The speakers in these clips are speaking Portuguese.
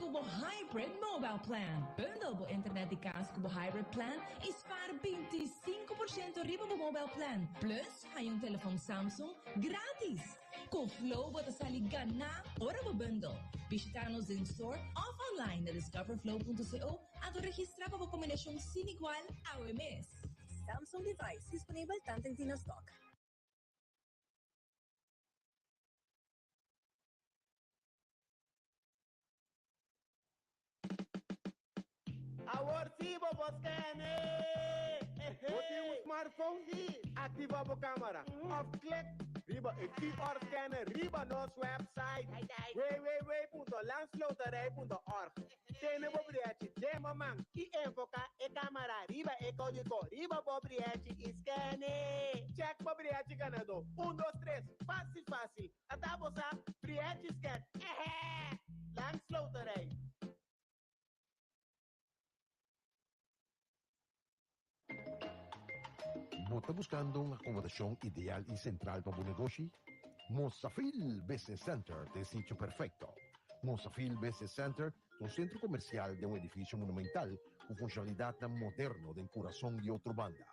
Cubo Hybrid Mobile Plan. Bundle bo internet di casa Cubo Hybrid Plan e spara 25% riba bo mobile plan. Plus, hai un telefoon Samsung gratis. Com Flow bota sali gana ora bo bundle. Visita-nos in store of online na discoverflow.co at registrar pa bo kombinasyon sinigual ao mês. Samsung device disponível tanto em Tino Stock. Awartivo Boscane! Boti o smartphone e ativa a câmera. Off click. Riba e QR scanner. Riba nosso website. www.landsloterij.org. Tiene bobriete, demo man. E enfoca e câmera. Riba e código. Riba bobriete e scanner. Check bobriete ganador. 1, 2, 3. Fácil, fácil. Até você. Briete scan. Landsloterij. ¿No está buscando una acomodación ideal y central para tu negocio? Mozafil Business Center te sitio perfecto. Mozafil Business Center es un centro comercial de un edificio monumental con funcionalidad tan moderno del corazón de otra banda.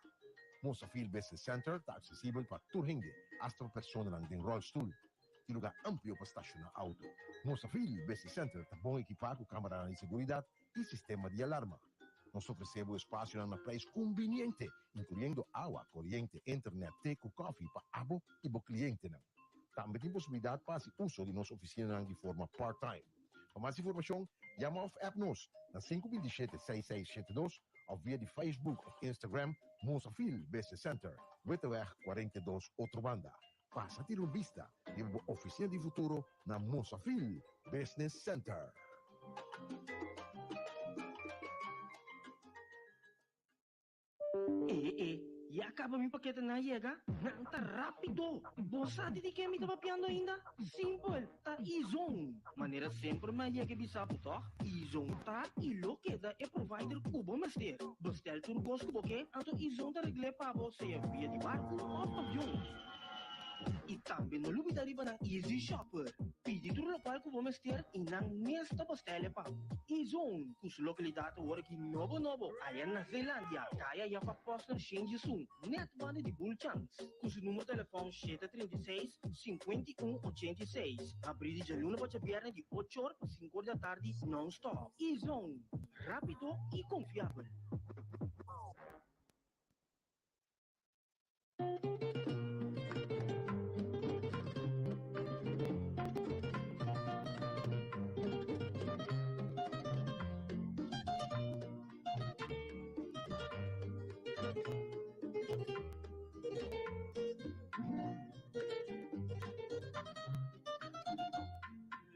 Mozafil Business Center está accesible para todo gente, hasta personas en rollstool. Y lugar amplio para estacionar auto. Mozafil Business Center está bien equipado con cámara de seguridad y sistema de alarma. Nos ofrecemos espacio a un precio conveniente, incluyendo agua, corriente, internet, teco, café para abo y para clientes. También hay posibilidad para hacer uso de nuestra oficina de forma part-time. Para más información, llama of app-nos na 527-6672 o via de Facebook o Instagram Mozafil Business Center, Witteweg 42, outra banda. Passa a ter uma vista de uma oficina de futuro na Mozafil Business Center. E acaba mi paquete na chega? Não, tá rápido. Você de que me tá papiando ainda? Simple, tá Izon. Maneira sempre mais chega bisapo, tá? Izon tá e lo queda é provider cubo master. Bastel tur gosto porque anto Izon tá regle para você via de barco ou avião. E também não olvida de na Easy Shopper. Pedi tudo local que vamos ter e não nesta postele pa. Izon, com sua localidade agora que novo, aí na Zelândia. Kaya já para posta change zoom. Net banda de bull chance. Com seu número de telefone 736-5186. Abrir de luna para viernes de 8 horas a 5 horas da tarde non-stop. Izon, rápido e confiável.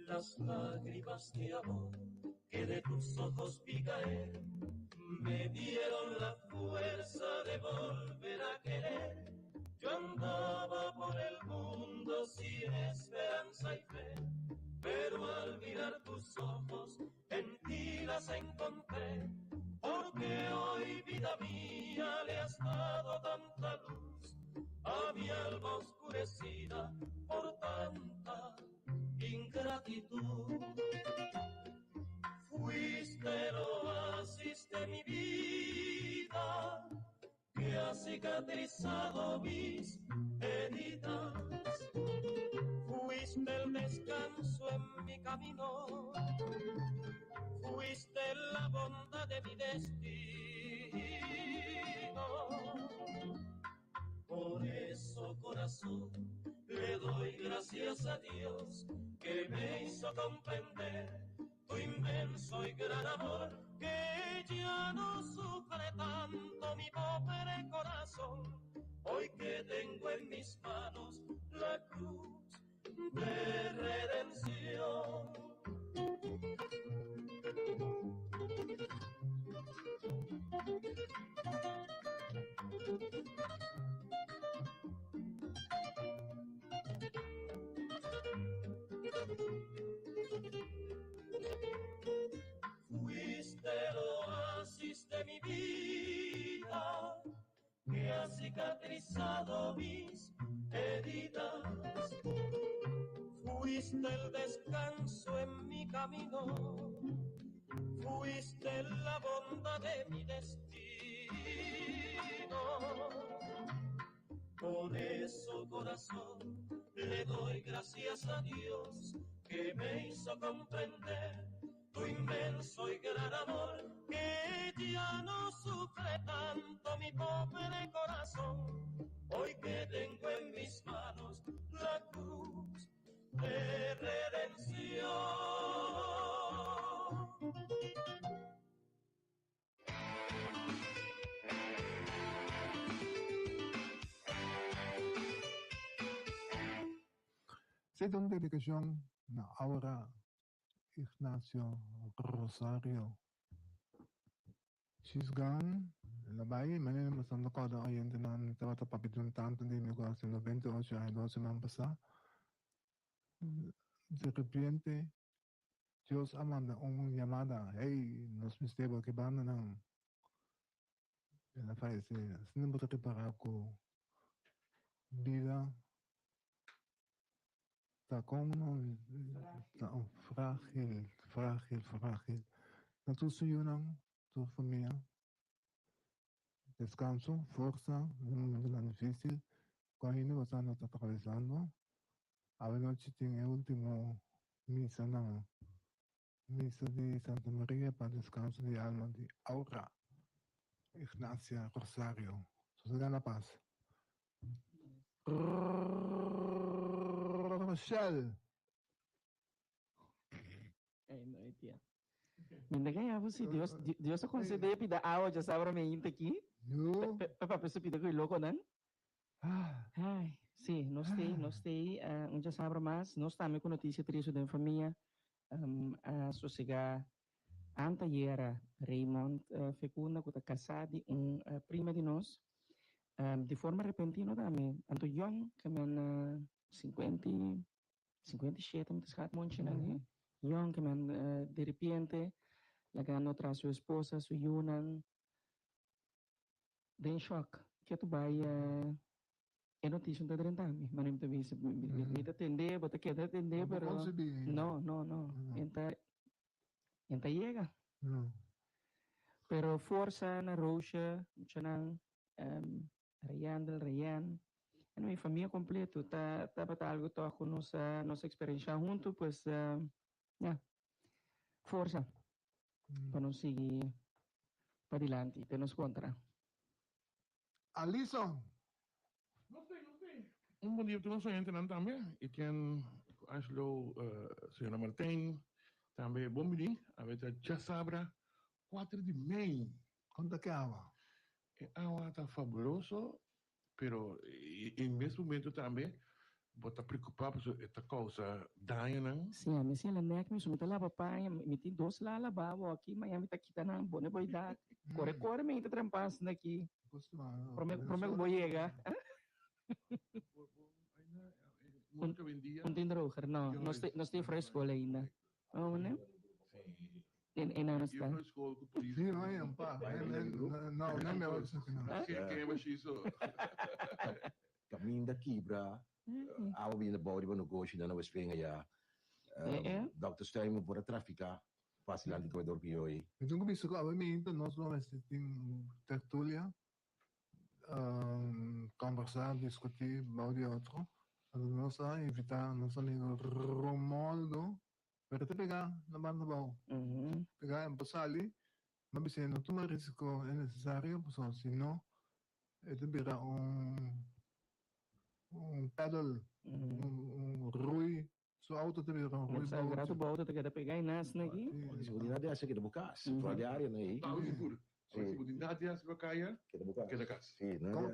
Las lágrimas de amor que de tus ojos vi caer me dieron la fuerza de volver a querer. Yo andaba por el mundo sin esperanza y fe, pero al mirar tus ojos en ti las encontré. Porque hoy, vida mía, le has dado tanta luz a mi alma oscurecida por tanta ingratitud. Fuiste el oasis de mi vida que ha cicatrizado mis heridas. Fuiste el descanso en mi camino. Fuiste la bondad de mi destino. Por eso, corazón, le doy gracias a Dios que me hizo comprender tu inmenso y gran amor, que ya no sufre tanto mi pobre corazón, hoy que tengo en mis manos la cruz de redención. Fuiste el oasis de mi vida que ha cicatrizado mis heridas. Fuiste el descanso en mi camino. forma de mi destino. Por eso, corazón, le doy gracias a Dios que me hizo comprender tu inmenso y gran amor, que ya no sufre tanto mi pobre corazón. Hoy que tengo en mis manos la cruz de redención. Sitong dedicación na Aura Ignacio Rosario. She's gone. Labay, manila masando ko daw ayun din ang tawata papitun tanto din ko sa 98 ay 12 man pasa. De repente, Dios amanda un llamada. Hey, nos mistebo que van ng la falece. Sino mo tayo para ko vida está como está frágil, frágil, frágil. Natutuyunan tu familia. Descanso, fuerza, en un momento tan difícil. Cuando vas a estar atravesando, a la noche tiene el último misa, no, misa de Santa María para descanso de alma de Aura Ignacia Rosario. Sostenga la paz. Rochelle. Ay, no, tía. Minda ganha você, Deus só conceder pida água já sabe me inte aqui. Eu? Para pessoa pida que louco não? Ai, sim, nós tem, já sabe mais, nós também com notícia triste da família, a sossegar anta era Raymond Fecunda que está casado prima de nós, de forma repentina também, anto young, que men 57, me descarta muito não, young, que men de repente la ganó tras su esposa, su yunan, de shock, que tu vai é notícia de 30 anos, mas não te vê, me atender, bota que atender, pero não, enta chega. Pero força na rocha, chanang Rayan, a minha família completa, tá para algo to com nossa experiência junto, pues força para não seguir para adiante, te nos contra. Alison. Não sei. Bom dia, todos os ouvintes também. E tem Angelo, senhora Martin, também bom dia. A gente já sabe 4 de maio. Quanto que é água? A água está fabuloso, pero em mesmo momento também bota preocupado por esta causa daño, não? Sim, a minha senhora nek me sumita lá papai, me tem dois lá lavabo aqui, mas me tá quitando na boa boidade. Corre, me tá trampando aqui. Prometo vou chegar. Não tem droga, não. Nós tem fresco ainda. Oh, né? Em ano está. Sim, não é um pá. Não me ouço. Quem é isso? Caminho daqui para a vida boa no gosto da nova esfera já. Dr. Stein por traficar fácil ali que vai dormir hoje. Então começou com a minha nós vamos ter tertúlia, conversar, discutir, balde outro. Nós vamos invitar nosso amigo Romualdo para te pegar na banda bom. Pegar em passar ali, mas se não tomar risco é necessário, porque senão ele vira pedal, rui. So auto te vira rui. Sa grato ba auto te kada pegar nas na aqui? Seguridade é que bukas, fora da área, né? Seguridade é que caia, que da casa.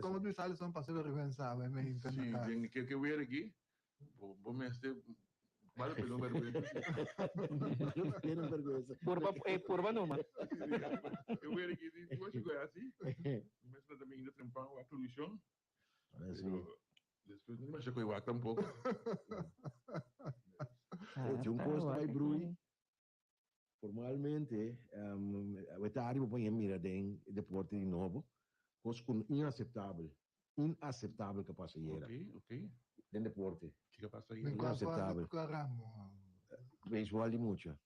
Como tu sabes, são parceiros de pensar, me entendo. Sim, que eu ver aqui, vou mestre. Vale pelo vergonha. Purba numa. Eu ver aqui, tu acha que é assim? Mas também ainda trampar a poluição. Depois não acha que eu acho um pouco. Tinha costo vai brui. Formalmente, o etário põe em mira de deporte de novo, costo inaceitável que passa aí. Ok. Den deporte. Que passa aí? Inaceitável. Beisebol de muito.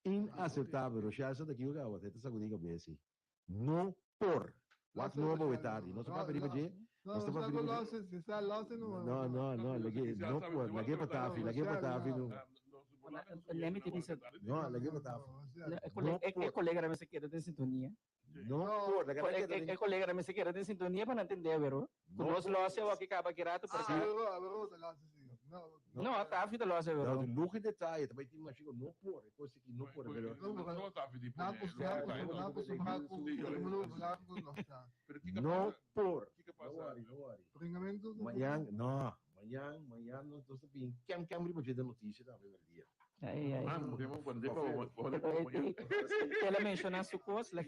Inaceitável. Rochelle, só daqui o gawa. Teta sa kudiga besi. No por. What no ba wetari? No sa paperi ba je? No, Basta sa paperi ba je? losses, isa losses no. No. Lagi patafi. Lembra que disse. No, lagi patafi. É colega da mesa que era de sintonia. No por. É colega da mesa que era de sintonia para não entender, vero? Nós losse o que acaba quirato porque. No, tá a vida losse, vero? No, luge detalhe. Também tem uma chico no por. Coisa que no por, vero? No por. Amanhã, não estou sabendo. Quem abrir para a notícia da primeiro dia. Ela mencionou su coisa, ela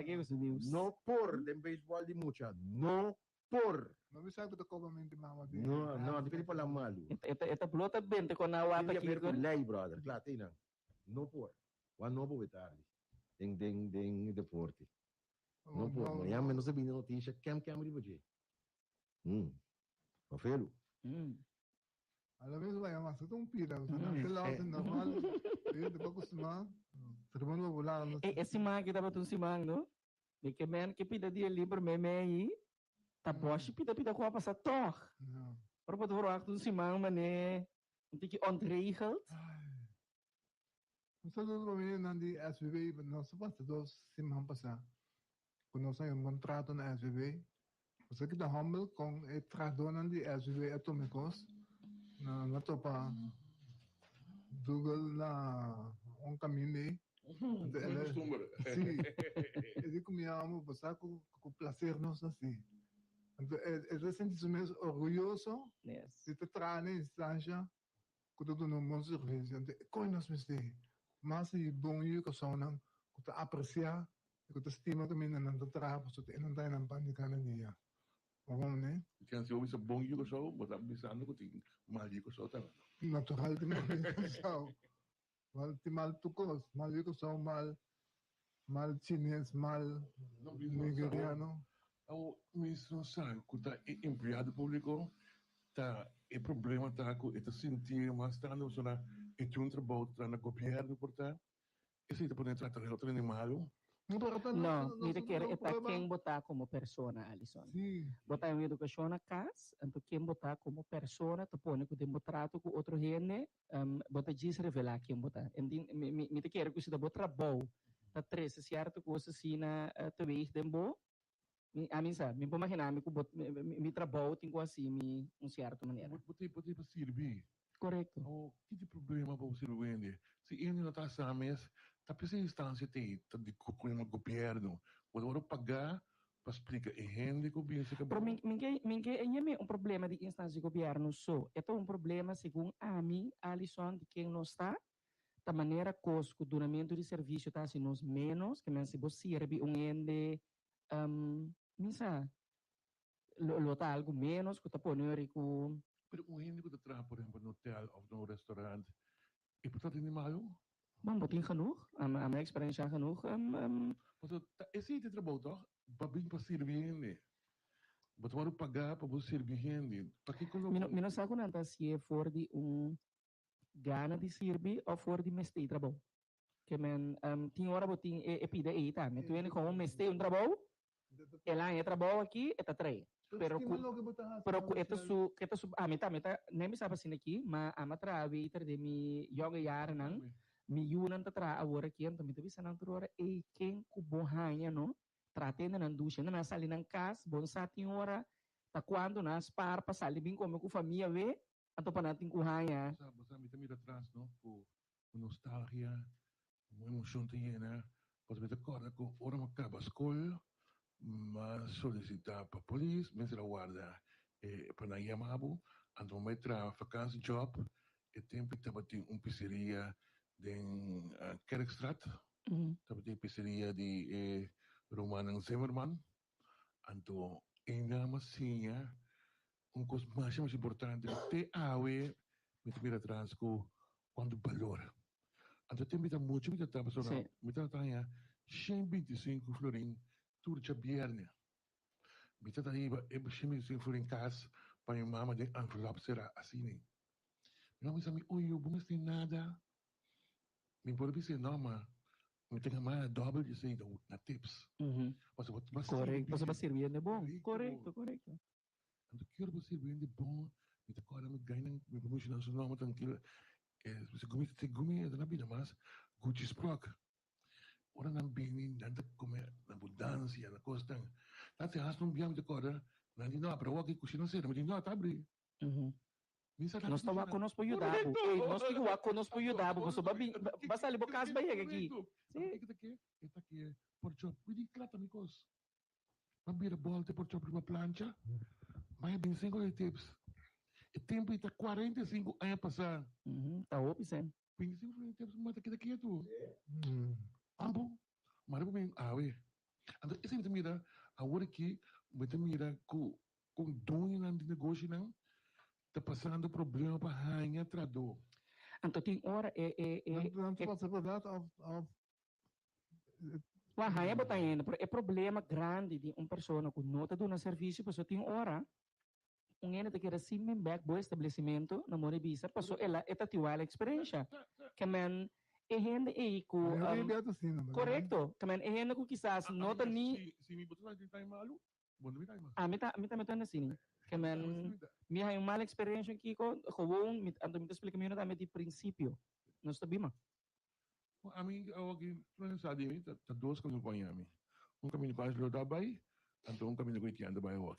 gave su news. No por, de beisebol de mucha. No por. Não me sabe da como mente mama. No, di pwede pala malo. Ita pelota 20 con awata Hindi aqui. ka lay, brother. Claro, tingnan. No por. One no po vitarli. Ding, deporte. No por. Mayami, não sabihin na notícia. Quem abrir para Pafelo. Alam mo ba yung maso tong pira, sa normal. Di ba kusma? Terima mo wala. Esse man kita batun si man, no? De que man que pida dia livre aí, tá boche pida ko pa sa toch. Pero pa duro akto si man mané, hindi ki onregeld. Sa lolo mo nandi SBB, no sa basta dos simhan pa sa. Kuno sa yung kontrato na SBB. Kasi kita humble kung trado nandi SBB atomicos. Na to pa Google na un caminho sim ele comiamo passar com prazer nós assim então ele sente-se mesmo orgulhoso de te trazer na instância que tu não bom serviço então coi nós mesmo mas e bom eu que são não que tu apreciar que tu estima que menina não te traz porque não tem nada para ninguém dia vamos né Kan se ouve bom yugo so, bota bisando ko ting mal yugo so ta. Natural de mal mal tucos, mal yugo so mal chinês, mal nigeriano. O ministro sabe que tá empregado público tá é problema tá com esta sentir mas tá no sona e um trabalho tá na governo porta. Esse tá podendo tratar outro animal. Não, mira que é quem botar como persona, Alison. Botar em educação na casa, então quem botar como persona, tu põe que tem trato com outro gente, botar diz revelar quem botar. Me te quero que você dá botar trabalho, tá três certo coisa assim na talvez dembo. A mim sabe, me imaginar me trabalho tem assim certa maneira. Pode servir. Correto. Oh, que problema para você vender? Se ele não está sabendo tá precisa instância de com o governo quando pagar para explicar e gente que pensa que pero ninguém é problema de instância de governo só é um problema segundo a mim Alison de quem não está da maneira que o duramento de serviço está assim nos menos que men se você serve ende misa lo tá algo menos que tá poner com pero gente que trabalha por exemplo no hotel ou no restaurante e portanto animal Bom, botin genoeg. A minha experiência genoeg. Esse é o trabalho, toch? Para bem para servir, né? Para pagar para você servir, né? Para que colocar? Não sei quando se é for de gana de servir ou for de mestre trabalho. Que men tem hora botin pide aí, tá? Mas tu vem com mestre trabalho. Ela é trabalho aqui, é três. Pero ito su meta nem me sabe assim aqui, mas a matra waiter de mi yoga yara nang mi yunan tatra agora aqui então me bisa nang trora e quem ku bohanha no tratendo nang ducha na sali nang cas bon sa tin hora ta quando nas par passali bem como com família vê ato pa natin kuhanya sa mita mira atrás no po nostalgia mo emoção tem né pode me acorda com hora macaba escola mas solicitar para polícia mas ela guarda para na Yamabu ando me tra vacancy job e tempo que tem pizzeria den Kerkstraat. Dat betekent pizzeria die Roman Zimmerman. Anto ainda massinha coisa mais importante te awe me mira atrás com quando valor. Anto tem muito tá pessoa me tá tanya 125 florin turca bierne. Me tá aí é 125 florin cas para minha mama de envelope será assim. Não me sabe oi eu não sei nada. Me pode dizer, não, mas me tem mais double de sei na tips. Correcto, você vai servir de bom. Correcto. Então, quero você servir de bom. Me tem agora me ganhar, me promocionar, so não, mas tranquilo. Você come na vida, mas Gucci Sprock. Ora não bem, nada como na abundância, na costa. Até as não viam de cora, não diz não, para o que cozinha ser, mas diz não, tá abrir. Nós estamos com nós para ajudar. Nós estamos com nós para ajudar, mas basta ali bocar as barrigas aqui. Esta aqui é por job, me clata amigos. Mas vira volta por job uma plancha. Mas bem 5 tips. O tempo está 45 anos a passar. Tá óbvio, sim. 25 tips, mas daqui é tu. Ambo, mas bem, ué. Então, esse me mira, agora que me mira com dono de negócio não, está passando problema para ganhar trador. Então tem hora Não posso verdade Wahai botar ainda, é problema grande de uma pessoa com nota de um serviço, pessoa tem hora ene te quer assim me back bo estabelecimento na mora bisa, passou ela eta tiwa a experiência. Que men e gente e ku correto, que men e gente ku quizás nota ni se me botar de time malu, bom me time. Me tá metendo assim. Que men me hay uma mala experiência aqui com gewoon mit ando me explica me também de princípio. Nós sabemos. A mim, alguém não sabe mim, tá duas coisas para mim. Caminho para o trabalho, então caminho que anda para o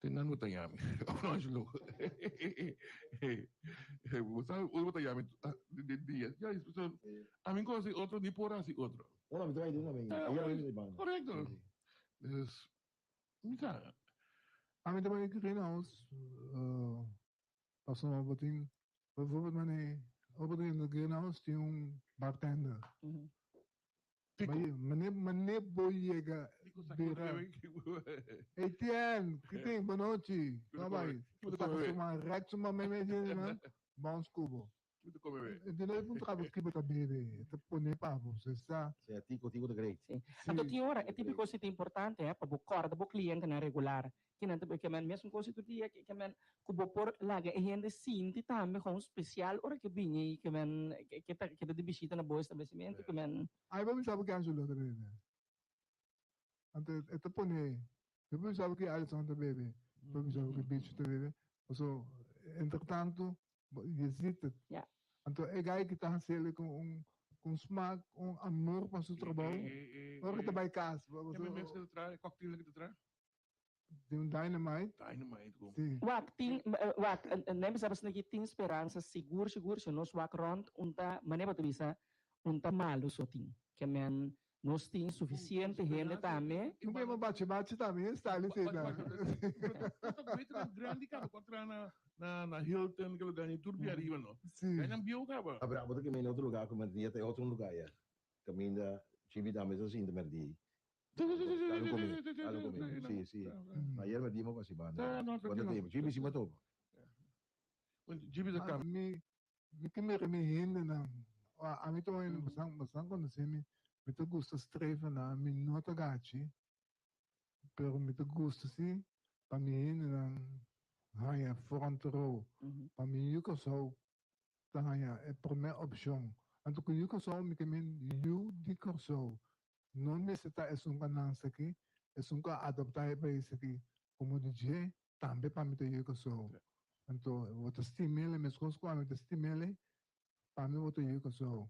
tem nada muito yami. Não ajudo. Você botar yami de dia. Já isso. A mim coisa outro de por assim outro. Não, me traz de uma vez. Correto. Mira. A mim também que greenhouse. Passou uma botinha. Bijvoorbeeld no greenhouse tinha bartender. Meneer Boyega. Etienne, que tem? Boa noite. Trabalho. Uma reto, uma meme, bons cubo. De novo, um trabalho que vai beber. Te põe para você, está? É tico de great. Então, tem hora, é típico coisa importante, para o corda do cliente na regular. Que não é que mesmo coisa do dia que o por lá que a gente sente também com especial hora que vem que de visita na boa estabelecimento que aí vamos saber que ajuda também. Então, é põe. Depois sabe que Alexandre bebe, depois sabe que bicho bebe. So, entretanto, existe. Então, é gai que está sendo com smaak, amor para o seu trabalho. Agora que vai casa. Que mensen que traz, cocktail que traz. Tem dynamite. Sim. Nem sabe se aqui tem esperança, seguro, se nós vamos rond, maneira de visa, malo só tem. Que men nós tem suficiente gente também. Não vai bate também, está ali feita. Grande cara, contra na Hilton, que lugar em Turbi arriba, não. Sim. Aí não viu cara. Abra, botar que em outro lugar, como dia tem outro lugar já. Caminha, chibi da mesa assim, de merdi. Sì. Ma ieri mi dimo quasi banda. Quando tempo? Jimmy si matou. Jimmy da cama. Mi que me rende na. A mim também bastante quando se me te gusta streven na mi nota gachi. Pero me te gusta sim, para mim rende na haya front row. Para mim eu sou tá haya é primeira opção. Então que eu sou me que me eu de corso. Não necessita um canança aqui, um adaptar para isso aqui. Como DJ, também para mim ter que sou. Então, eu vou estimule, mas com os quais eu estimule, para mim vou ter que sou.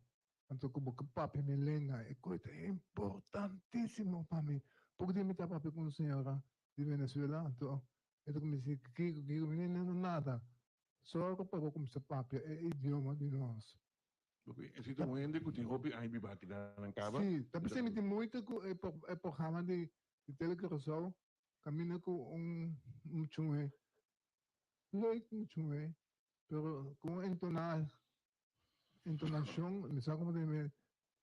Então, como que papi me lenga, é coisa importantíssimo para mim. Porque me tá papi com a senhora de Venezuela, então, eu comecei que não nada. Só que eu comecei papi, é idioma de nós. Esse é um ende que tem hobby aí biba aqui na cava. Sim, também se tem muito é programa de televisão, caminha com chunhe, chunhe, pero com entonação, me sabe como de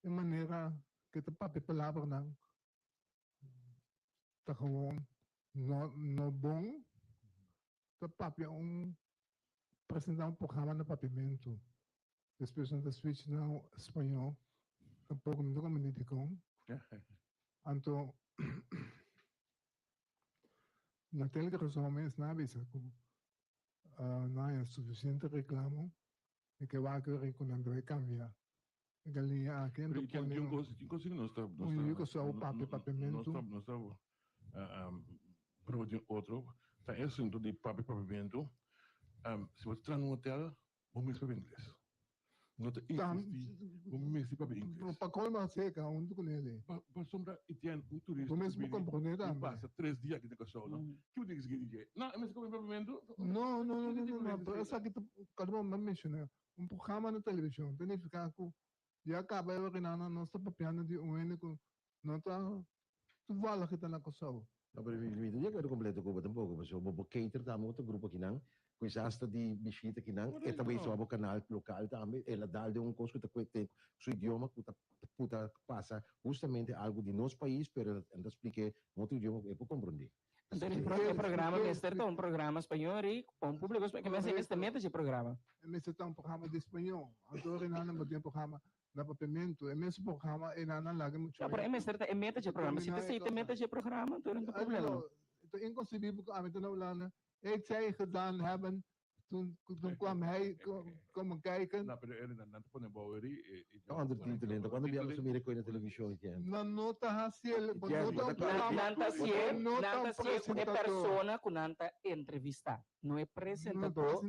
maneira que te papi palavra não, tá gewoon no bom, te papi apresentar programa no papimento. Depois da switch no espanhol, um pouco não comunico com. Então, na televisão mesmo não é não é suficiente reclamo e que vai querer que não vai cambiar. galinha aqui, Pero então tinha coisa que não está. só o papimento. Não está. Para outro, está assunto de papimento. Se você está num hotel, vamos para inglês. Não está vamos para inglês. Para colmar seca, onde com ele? Para sombra, e tem turista. Vamos para compreender também. Passa 3 dias aqui na casa, não? Que eu digo que não, mas como papimento? Não. Essa aqui, cada um me menciona. Programa na televisão, tem que ficar com. Já acaba eu que não está papiando de único, não está. Tu fala que está na casa. Não, mas eu já quero completo com o pouco, mas eu vou cater também outro grupo aqui não. Com essa asta de visita aqui não, e também só o canal local também, ela dá de coisa que tem seu idioma que passa justamente algo de nosso país, pero ela explica outro idioma é para compreender. Então, o programa é um programa espanhol e com público que mais investimento de programa. Esse é um programa de espanhol. Agora não tem programa na papimento. Esse programa é na laga muito. Para é meta de programa. Se você tem meta de programa, então não tem problema. Het is inconcebivel aan te nou ik zei gedaan hebben toen kwam hij komen kijken. Nou, pero era na pone baweri. Quando tinha quando viemos assumir com a televisão aqui. Na nota racial, nanta se é persona que nanta entrevista, não é apresentador.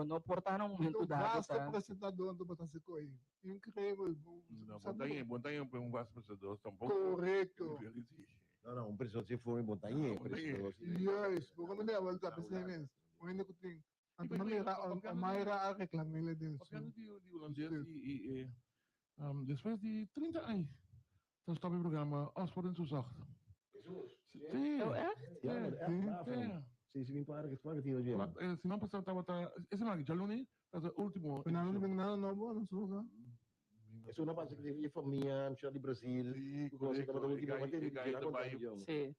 Não portar um momento dado. Basta apresentador do botar-se coi. Incrível. Montanha um apresentador tampouco. Correto. Não, pessoa se for em montanha, yes, como não é volta para ser mesmo. O ainda que tem a Mayra reclamar ele dele. De holandês depois de 30 anos, então estava o programa Oxford em Suzach. Sim. Sim, sim, para que tira de. Se não passar estava esse não já luni, estava último. Não. É uma base que teve família, no de Brasil. Sim.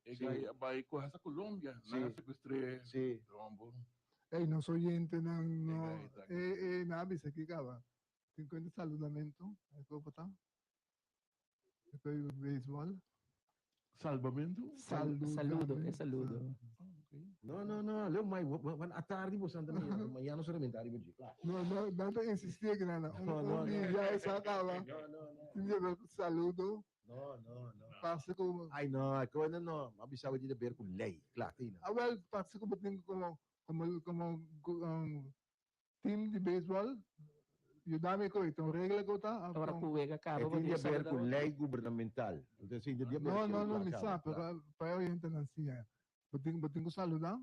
Vai com essa Colômbia, né? Sequestré. Sim. Ei, não sou gente, não. Na avisa aqui, cara. Tem coisa de saludamento. É que eu vou botar. É coisa de beisebol. Salvamento? Saludo. Não. Leu mais. À tarde você anda amanhã não será mental de claro. Não tem insistir que não. Já é acaba. Não. Saludo. Não. Passa como. Ai não, a coisa não. Abisava de beber com lei, claro. Well, passa como tem como time de beisebol. Ayúdame com então regra que tá. Agora o ega acaba com beber com lei governamental. Não me sabe, para eu entender assim é. Bating ko saludar.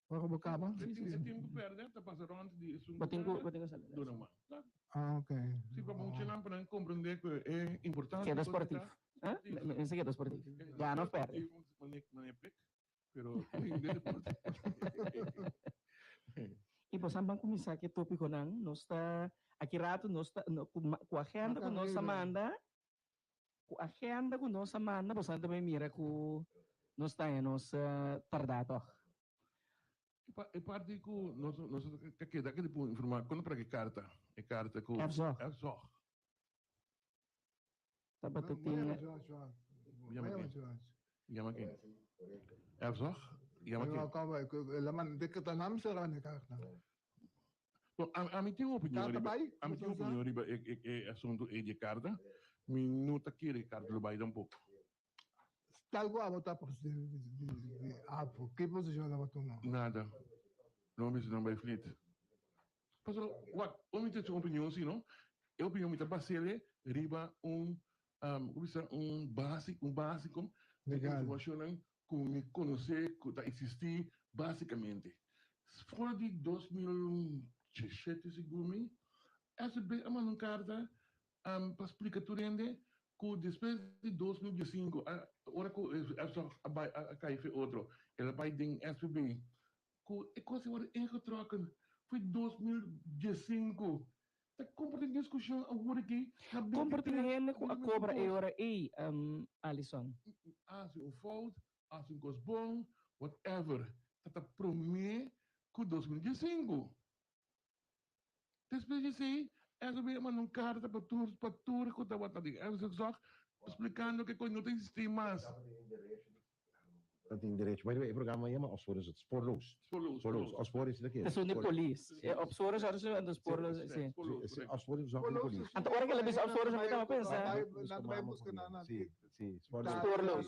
Para ko acaba. Tem que perder, tá passando antes disso. Bating ko saludar. Ok. Se vamos chegar para compreender que é importante. Que é esportivo. Esse que é esportivo. Já não perde. Não é pec, pero E você vai começar que tópico não, nós está aqui rato nós está com a agenda que nós manda, você também mira com nós está nós tardado. E parte que nós que daqui depois informar quando para que carta com é só. Tá batatinha. Chama quem? É só. Ela man de que tá nome será na carta. Bom, a mim tem uma opinião. A mim tem uma opinião riba é assunto de carta. Minuta que Ricardo lo vai dar um pouco. Algo a votar por que posição ela vai tomar? Nada. Não me não vai flit. Pastor, what? O me tem sua opinião, sim, não? A opinião me tá baseada riba básico legal. Informação com conhecer que está existir basicamente. Fora de 2017, segundo essa é uma carta para explicar tudo ainda que depois de 2015, agora que a KF outro, ela vai ter SPB, que é quase agora em que troca, foi 2015. Tá compartilhando discussão agora aqui. Compartilhando com a cobra é hora aí, Alisson. Se o fold, se o bom, whatever. Tá prometo que 2015. Depois disso aí, essa vez mandou carta para tudo que estava ali. Essa só explicando que não tem sistema mais. Dat in direito. Mas o programa chama Osforos, Sporloos. Sporloos. Osforos is daqui. É só de polícia. Op Soros já se dos porlos, sim. Osforos só de polícia. Então, hora que ele bisa Op Soros já estava pensando. Sim, Sporlos.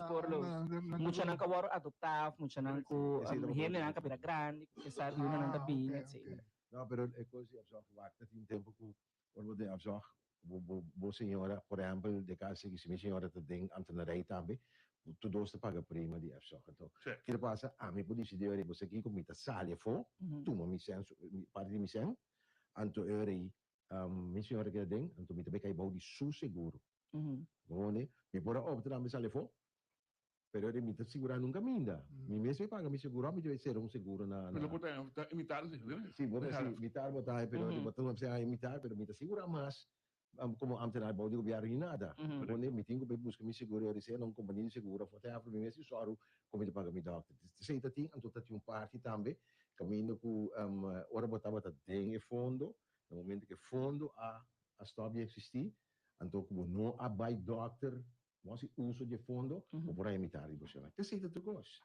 Mucha nang kawaro adoptado, mucha nang ko hiene nang kapira grande, que sabe una nang tabi, etc. Não, pero é coisa que absorve que tem tempo que quando de absorve bo senhora, por exemplo, de casa que se minha senhora tem antenarei também, tu dosta paga prima de absorve. Então, que passa? A mim pode decidir você aqui com muita salha for, tu me senso, parte de me senso, anto eurei, minha senhora que tem, anto me também cai bom de su seguro. Onde me pode optar me salha for. Pero ele me segurar nunca minda. Me mesmo paga me segurar, me deve ser seguro na. Pero botar imitar assim, né? Sim, botar imitar, botar, pero ele botar não precisa imitar, pero me segura mais. Como ambtenaar bouwde op jaren nada. Wanneer me tingo bij busca me seguro, eu disse não companhia de seguro, for ter me mesmo soro, como ele paga me doctor. Sei tati, anto tati parte também, caminho com ora botava tem fundo, no momento que fundo a stop existir, anto como não a by doctor mas uso de fundo ou por aí imitar e você que sei tudo gosto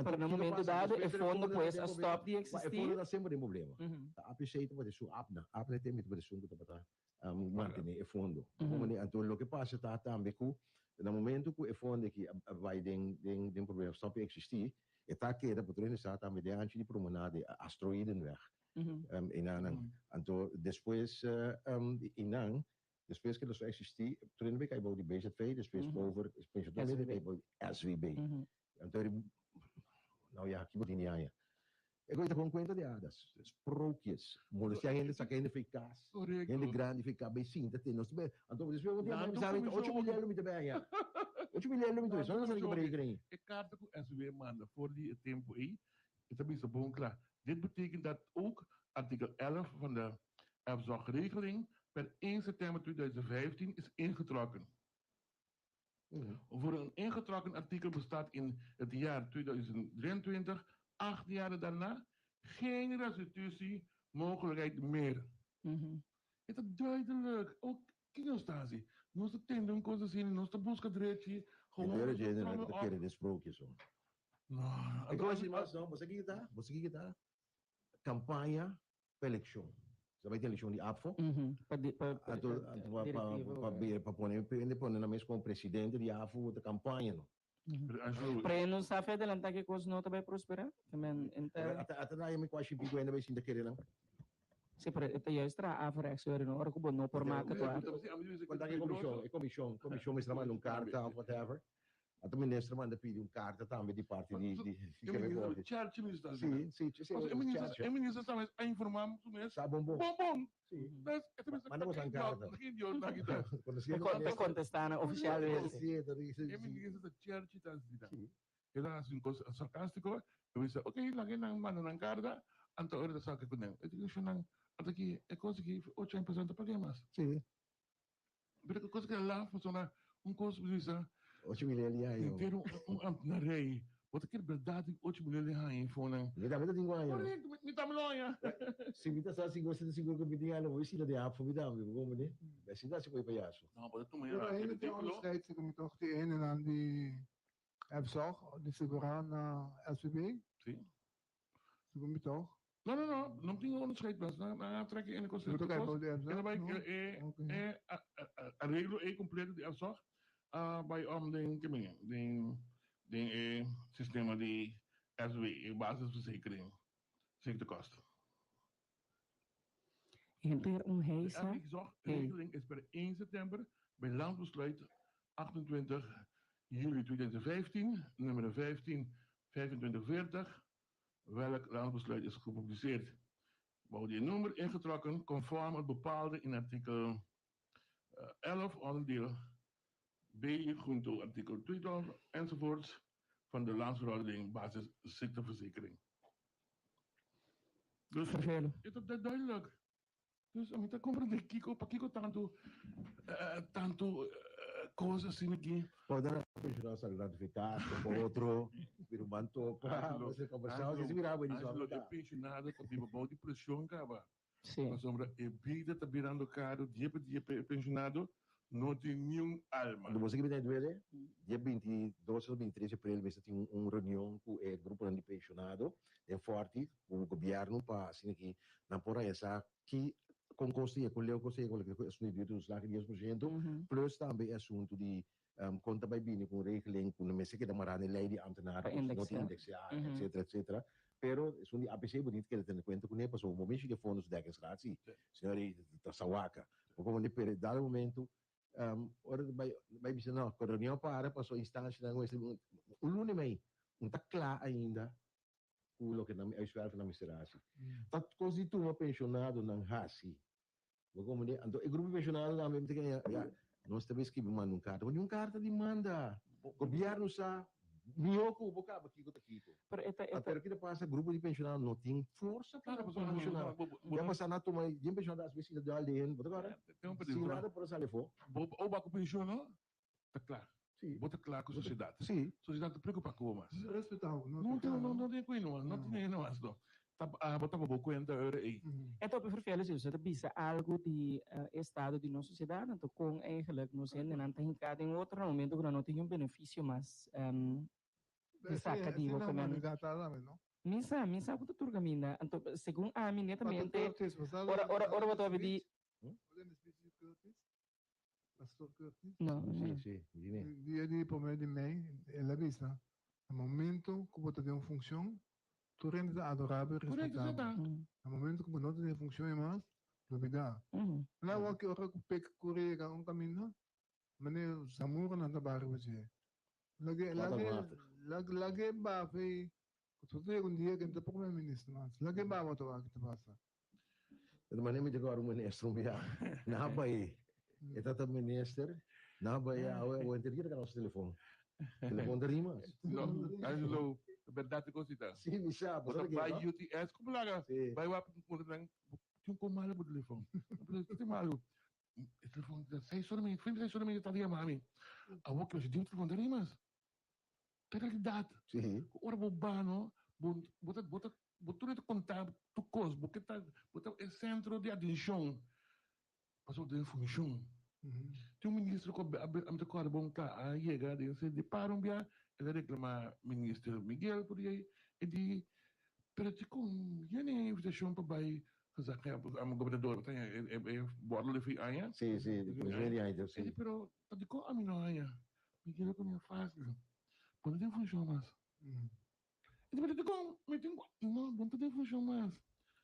para no momento dado é fundo pois a stop de existir é fundo dá sempre um problema a pessoa pode ser apna tem muito pressão que para manter é fundo então o que passa tá também que no momento que é fundo que vai tem problema stop existir e tá que da patrulha está também de antes de promenade asteroiden weg então depois depois que isso existir, toen ik bij de BZV, depois over, depois também bij SVB. Então, nou ja, que botinha aí. Eu gosto com conta de hadas, sprookjes. Moeder se ainda saca ainda eficaz, ainda grande ficar bem sim, tem nós bem. Então, depois eu vou sabe 8 milhões muito bem aí. 8 milhões muito bem, só não sei que berekenen. Ik kaart de SVB maanden voor die tempo I. Het is een boom klaar. Dit betekent dat ook artikel 11 van de afzorgregeling per 1 september 2015 is ingetrokken. Voor een ingetrokken artikel bestaat in het jaar 2023, 8 jaar daarna, geen restitutiemogelijkheid meer. Het is duidelijk, ook kinostasi. Nossa tendem coisas assim, nossa busca direito. Primeiro dia, né? Daquele desproque só. Não. Eu gosto mais não, você que tá? Campanha para eleição. Sabe que eleição de APFO? Para poner na mesa com o presidente de APFO da campanha, não? Para não saber adelantar que coisa não vai prosperar, também até daí me quase pico ainda vai sim daquele não. Sim, para itu ya extra afrex não, ora que no formato atual. Quando a comissão me chama um carta ou whatever. A ministra manda pedir carta também de parte de Church ministra. Sim. A ministra também a informar mesmo. Tá bom. Sim. Manda você carta. Quando contestar na oficial A ministra da Church está assim. Era assim coisa sarcástico. Eu disse, ok, lagi nang manda ng carta, anto ora sa ka kunen. Ito yung nang ataki e coisa que 8% paguemos. Sim. Pero coisa que lá funciona coisa precisa 8 milhões aí. Ter ambtenarij. Wat ik verdade 8 milhões aí foram. Me dá muito dinheiro. Correto, me dá melhor. Se me dá só 50 que me dinha, não vou ir de APFO, me dá, como né? Mas se dá se foi palhaço. Não, mas tu me era. Ja, hele onderscheid zich met toch die ene aan die Abzorg, die segurar na SVB. Sim. Segundo me toch? Não tinha onderscheid, mas na trek in de constituição. En daarbij arreglo completo de Abzorg. Bij den systemen die SW, basisverzekering, ziektekosten. De regeling is per 1 september bij landbesluit 28 juli 2015, nummer 15-2540, welk landbesluit is gepubliceerd. Wordt die nummer ingetrokken conform het bepaalde in artikel 11 onderdeel B, groente, artikel 2000 enzovoorts van de landsverhouding basis ziekteverzekering. Dus is dat duidelijk? Dus om te comprender Kiko tanto coisas assim aqui. Pode dar para ratificar, para outro, vir um banto, você conversar, você virava isso. É pensionado, porque o de pressão acaba. Sim. Mas sobre a vida está virando caro, dia para dia pensionado. No tiene ni un alma. No você que me duele, dia 22 ou 23 de abril, você tem reunião com o grupo de pensionado, é forte, com o governo, para assim que, na porra essa, que com construir, com o conselho, com o assunto dos lá 10%, plus também assunto de conta vai bem com regeling, com o mês que demorar na lei de ambtenaar, não tem indexar, etc, etc. Pero es un APC bonito que tener cuenta con él, pues un momento que fondos de gratis, senhor da Sawaca, o como ne per dado momento ora vai dizer não, a reunião para passou instância não esse o lunes mai tá claro ainda o que na a escola na miserase tá constitui pensionado não hasi o como ne então o grupo pensionado na mesmo que já nós também que manda um carta de manda o governo sa Mioco, boca, aqui, pero que passa, grupo de pensionados não tem força para pensionar. Já passa na toma, de pensionados, às vezes, de além, bota agora. Se nada por essa levou. Ou baco pensionou, tá claro. Bota claro com a sociedade. Sim. A sociedade não preocupa com mas. Respeitado. Não tem coisa, não tem mais, não. Bota uma boa conta aí. Então, por favor, se você bisa algo de estado de nossa sociedade, então com eigenlijk não sendo não tem cada em outro momento que não tem benefício, mas saca de o caminho. Misa puto tur caminha. Então, segundo a minha também ora botou a de Pastor Curtis? No. Sì, Dia di pomeriggio di Mei, è la vista. Al momento che potete una funzione, tu rendi adorabile e rispettabile. Al momento che non ti funzione mais, lo vedi. Na qualche ora che pek correga un cammino, ma ne samura na tabare così. Lagi ba fai tutti un dia che te problema ministro, lagi ba mo to che te passa. Ma ne mi dico a un ministro via. Na bai. E tata minister, na bai o interview kan ons telefoon. Telefoon dari mas. No, Angelo, verdade considera. Sim, me sabe. Você vai UTS, como lá? Vai lá tinha um malo por telefone. Tem malo. O telefone da 6 horas meia, 6 horas meia tá ali mami. A boca hoje tem um telefone dari mas. É realidade. Sim. Ora bobano, bota tudo contar tu coisa, porque tá é centro de atenção. Passou de função. Tem ministro que am te cor bom cá, a chega de se deparam bia, ele reclama ministro Miguel por aí e di pero te com nem invitação para vai fazer am governador tem bordo de fi aya. Sim, ele ainda sim. Pero tá de com a mim não aya. Miguel que me faz. Quando tem função mas. E depois de com, me tem não tem função mas.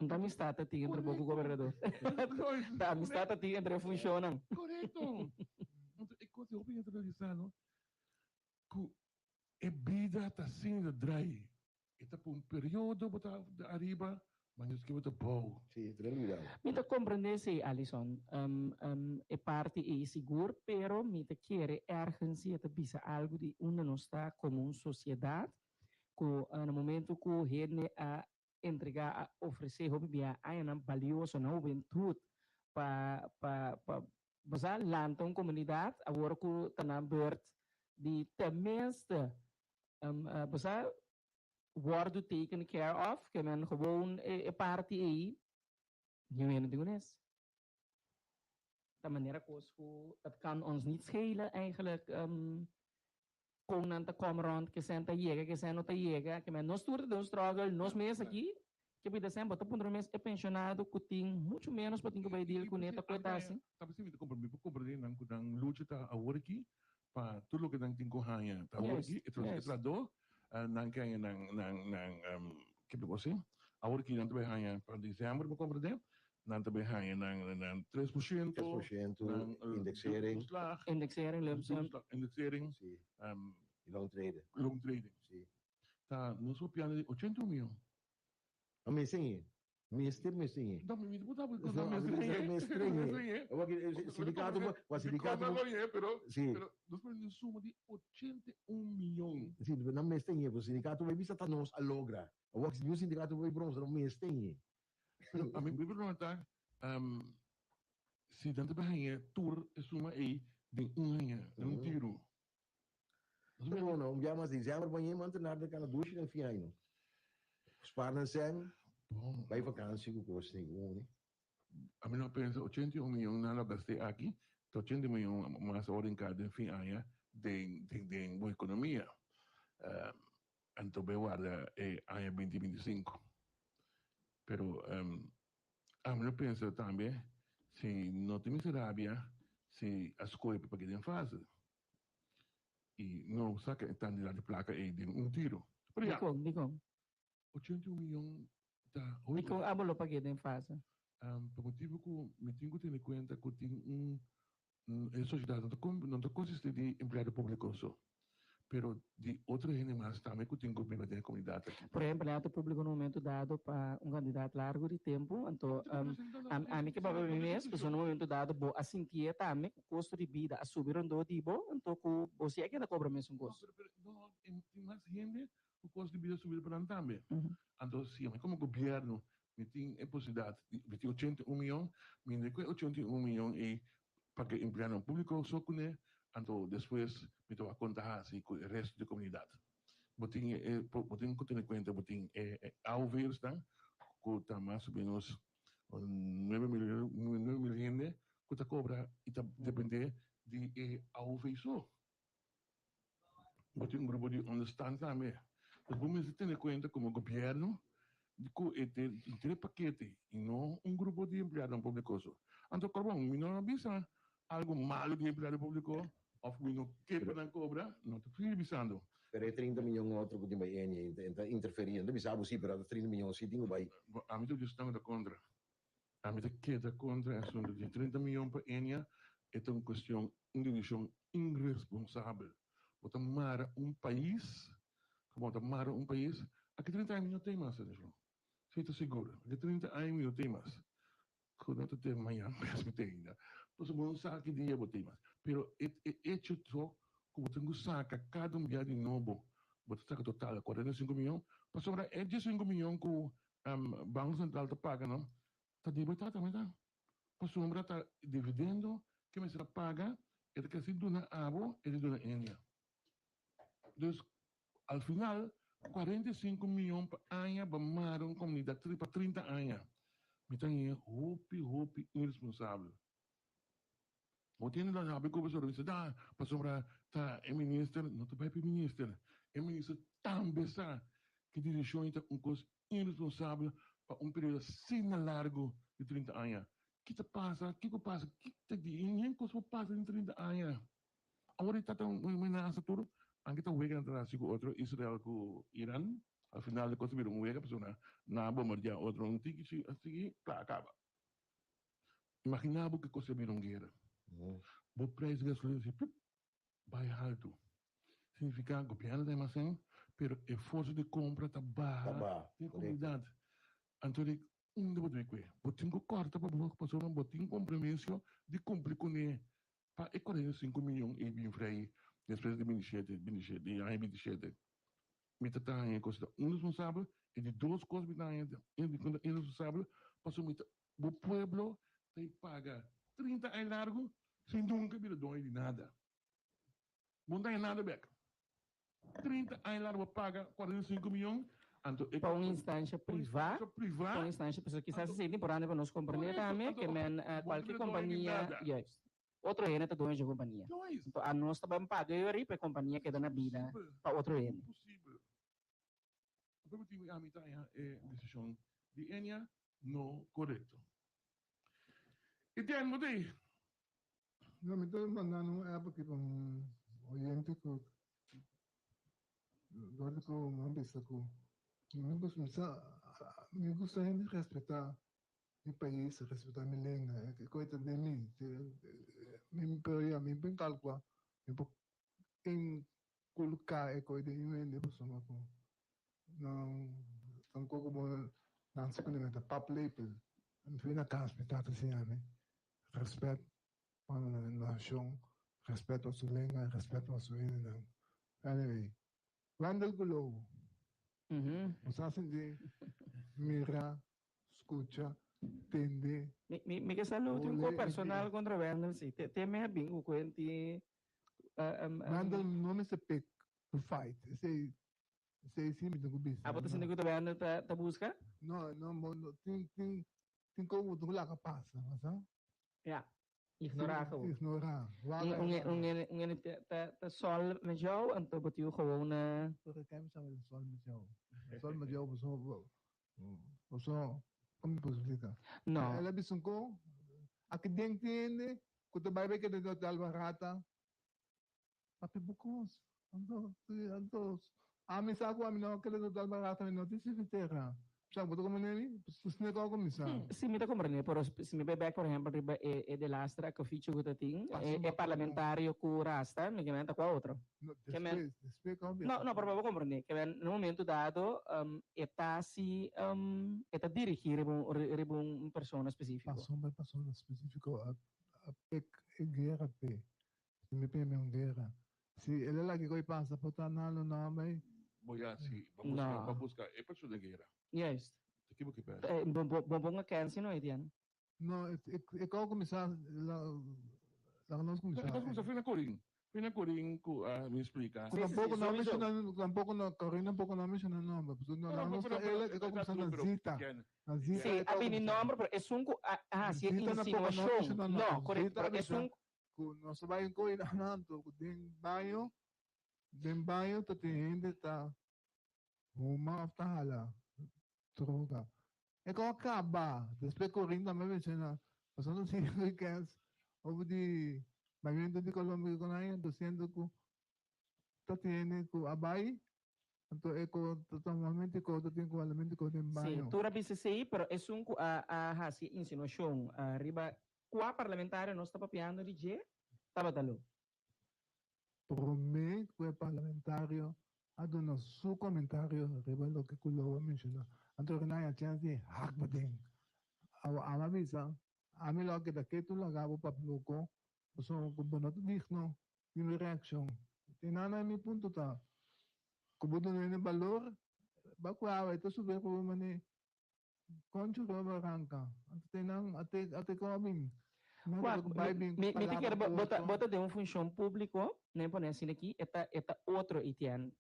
Então, amistad ti entre o governador. A amistad ti entre funciona. Correto. Então, é coisa eu venho analisando que a vida está sendo dry. Está por um período botar arriba, mas que botar bom. Sim, tranquilo. Mita compreender se Alison, é parte é seguro, pero mita querer ergens te bisa algo de uma nossa como sociedade, que no momento que o rene a entregar, oferecer hobby a uma valiosa na juventude para basar lanta uma comunidade agora que está na beurt de tenminste basar worden taken care of que men gewoon parte aí je weet het niet de manier dat kan ons niet schelen eigenlijk com nanta comrond que senta llega que senta não llega que men nós tudo do struggle nós mesmos aqui que vida sempre tá por mês é pensionado que tem muito menos para ter que vai deal com neta coisa assim tá pensando compreender não que dan luta tá agora aqui para tudo que dan tem corranha tá agora aqui é trador não quer não que você agora aqui não também ranha para dezembro para compreender não também ranha não 3% indexering indexering sim long trading sim tá não sou piano de 80 mil a mim sim Mister. Não, me botar por causa o sindicato pero nós temos suma de 81 milhões. Sim, não me tem o sindicato vai visa tá nós a logra. O que o sindicato vai bronze não me tem. A mim me perguntar se tanto bem tour é suma aí de um tiro. Não, já mas dezembro banho manter de cada duas e fim aí. Sparen zijn bij vakantie gekost, a mim não pensa 81 milhões não gastei aqui 80 milhões mais orientado em fim aia de boa economia. Então, eu guarda é aia 2025. Pero, a mim penso também, se não tem miserável, se as coisas para que tem fase. E não saca a quantidade de placa é de tiro. Por exemplo, Dico. 81 milhões da... Dico, abolo para que tem fase. Por motivo que me tenho que ter em conta que tem a sociedade não consiste de empregado público só. Pero de outra gente mais também que tem que ter comunidade aqui. Por exemplo, empregado público no momento dado para candidato largo de tempo, então, a mim que para mim mesmo, no momento dado, a sentir também o custo de vida, a subir um do tipo, então, você é que ainda cobra mesmo um custo. Não, tem mais gente, o custo de vida subir para também. Então, se como governo me tem a possibilidade, me tem 81 milhões, me tem 81 milhões e para que empregado público só com então, depois, me estou a contar assim com o resto da comunidade. Botem que ter em conta, botem alveiros, tá? Que está mais ou menos 9 milhões, que está cobra e está depender de alveiros só. Botem grupo de understand também. Então, vamos ter em conta como governo, que ter paquete e não grupo de empregados públicos. Então, claro, não avisa algo malo de empregado público, of we não quebra cobra, não estou revisando. Pero 30 milhões outro que tem interferindo, bisa abusi para 30 milhões se tinha vai. A mim eu estou contra. A mim que é contra assunto de 30 milhões para Enia é uma questão irresponsável. Botar mara país, como tomar país, aqui 30 anos não tem mais, não. Feito seguro. Aqui 30 anos não tem mais. Quando eu tenho amanhã, mesmo tem ainda. Então, não sabe que dia eu tenho mais. Pero hecho só que eu tenho saca cada dia de novo, você saca total 45 milhões, para sobrar 15 milhões que o Banco Central está pagando, não? Está debitado também, tá? Para sobrar está dividendo, que me será paga, é que se dona abo, é de dona Enia. Então, ao final, 45 milhões para ano, para mar uma comunidade para 30 anos. Me tem roupa irresponsável. O tiene la sabe como sobre isso dá para sobrar tá é ministro não tá para ministro é ministro tão besa que dirigiu então coisa irresponsável para período assim largo de 30 anos que te passa que te ninguém coisa passa em 30 anos agora está tão ameaça tudo anche tá wega atrás com outro Israel com Irã ao final de coisa viram wega pessoa na bombardear outro tique assim para acaba imaginava que coisa viram guerra. O preço de gasolina vai alto. Significa que o governo tem mais, mas o esforço de compra está baixo na comunidade. Então, depois de botin que corta para o pessoal não botin compromisso de cumprir com ele. Para 45 milhões e bem freio, depois de 27, de ano 27. Me está em costa irresponsável e de duas coisas me está irresponsável, para o povo tem que pagar 30 anos largo, sem nunca vir dono de nada. Não tem nada, Beca. 30 anos largo paga 45 milhões. Para uma instância privada, para uma instância que está se temporânea para nós compreender também, que qualquer companhia, outro ente está dono de companhia. Então, a nós também paga para a companhia que dá na vida, para outro ente. Impossível. Então, a mitad é decisão de Enia não correto. E tem mudei. Não, me estou mandando porque com oyente que agora que uma pessoa que me gusta respeitar meu país, respeitar minha língua, que coisa de mim, me bem calcula, me em colocar a coisa de mim de pessoa com não como não se conhece papo lepe, não foi na casa me tá assim, né? Respeito para a nação, respeito a sua língua, respeito a sua língua. Anyway, Randall Globo. Você assim mira, escuta, entende. Me que saludo um personal contra Randall, sim. Tem meia bingo com ele. Randall não me se pick to fight. Sei sim, me do bis. Ah, você sendo que Randall tá busca? Não, tem como tu lá que passa, mas yeah. Ignorar gewoon. Ignorar. Te sol met jou en toen moet je gewoon... Ik heb samen de sol met jou. Sol met jou, zo. Kom je posifica. No. Ela bisunko. Aki denk tiende. Kuto bay que de hotel barata. Papi bukos. Antos. Ami sa ko ami no que de hotel barata mi noticia fitera. Sabe, botou como nele, susne ko comissão. Sim, me dá compreender, pero se me bebe, por exemplo, é de lastra que o ficho que tem, é parlamentário que rasta, me comenta com a outra. Não, por favor, compreender, que no momento dado, está se, está dirigir um pessoa específica. Passou uma pessoa específica, a guerra, se me pede uma guerra. Se ele lá que coi passa, pode andar no nome. Voy a, sí, va a buscar, es persona de guerra. Yes. Te equivoqué, pero. Bom nga cansi no, Edian? No, ik ook commissar, la nossa commissar. Fui na Corim, me explica. Tampouco na Corina, pouco não menciona nome. Na nossa, ela é commissar na Zita. Sim, a mim nome, é se é insinuação. Não, correto, é Nós vai em coisa, não, den baio, tá tendo, tá. Uma aftahala. Droga. É que acaba. Depois correndo também menciona. Passando assim, weekends. Houve de movimento de Colômbia com aí, sendo que tá tendo que abai. Então é que totalmente que eu tenho que elemento que eu tenho baio. Sim, tu rabis sei, pero é a insinuação. Riba, qual parlamentário nós está papiando de G? Tava dalo. Por mim, que é parlamentário. Aduna su comentario arriba lo que kulo menciona. Anto que naya chance hak bading. Ama bisa. Ami lo que da que tu lagabo papluko. So kubono tu digno. Yung reaction. Tinana mi punto ta. Kubudo na yung valor. Bakwa ito subir ko mani. Koncho ko barangka. Anto tinang ate ko aming. Me quer bota de função público, nem por assim aqui, eta outro itian,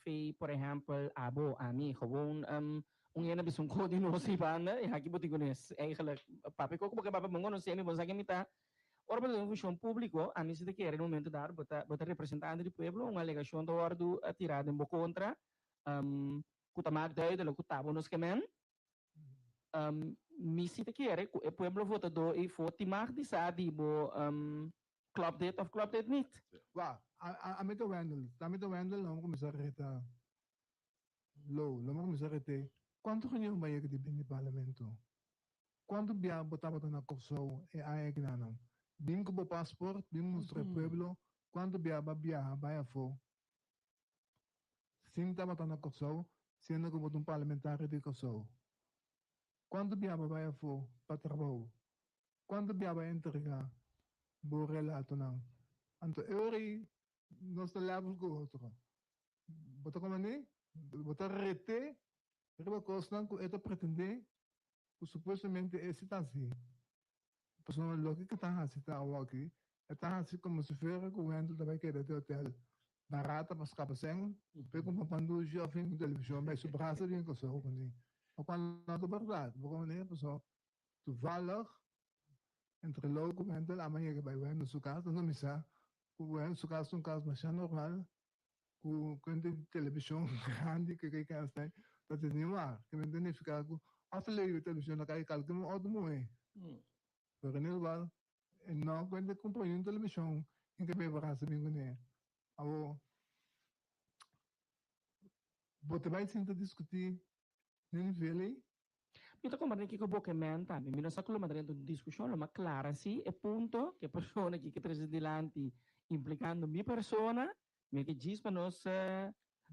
fei por exemplo, a mim, gewoon ena bisung ko din si banda, e aqui botigo nes, eigenlijk papi ko porque papi mongo não sei me bonsa que mita. Ora bota de função público, a mim se te quer no momento dar bota representante do pueblo, uma alegação do ordo tirada em bo contra, kutamag duidelijk kutabo nos kemen. Misi te kere, o pueblo votador e voti mag di sa di bo club date of club date niet. Wa, amito Wendel, não começar a reta low, não começar a reta. Quanto ganhou o Bahia que depende do parlamento? Quanto bia botava na Kosovo e aí que não? Bim com o passaporte, bim mostrar pueblo, quanto bia Bahia for? Sim, estava na Kosovo, sendo que botou parlamentar de Kosovo. Quando biaba vai for para trabalho, quando biaba entregar, bo relato não. Anto euri nós levamos com outro. Bota como nem, bota rete, riba costa que eta pretender, que supostamente esse tá assim. Pessoal lógica que tá assim tá aqui, tá assim como se fosse com o endo da vai querer ter hotel barata para escapar sem, pego uma panduja ao fim da televisão, mas o braço vem com só com Quando não é verdade, porque nem pessoa toevallig entre logo momento a manhã que vai ver no seu caso não me sabe o no seu caso um caso mais normal com televisão grande que está tá tendo lá que me entende ficar com a televisão na cai calque um outro moe porque nem lá não quando compõe televisão em que vai para saber né ao você vai sentar discutir nem vele. Ito kung que o bokemen tabi, minus sa kulo madalento diskusyon, ma clara si, e punto, che persona que treze dilanti implicando mi persona, me que diz para nós,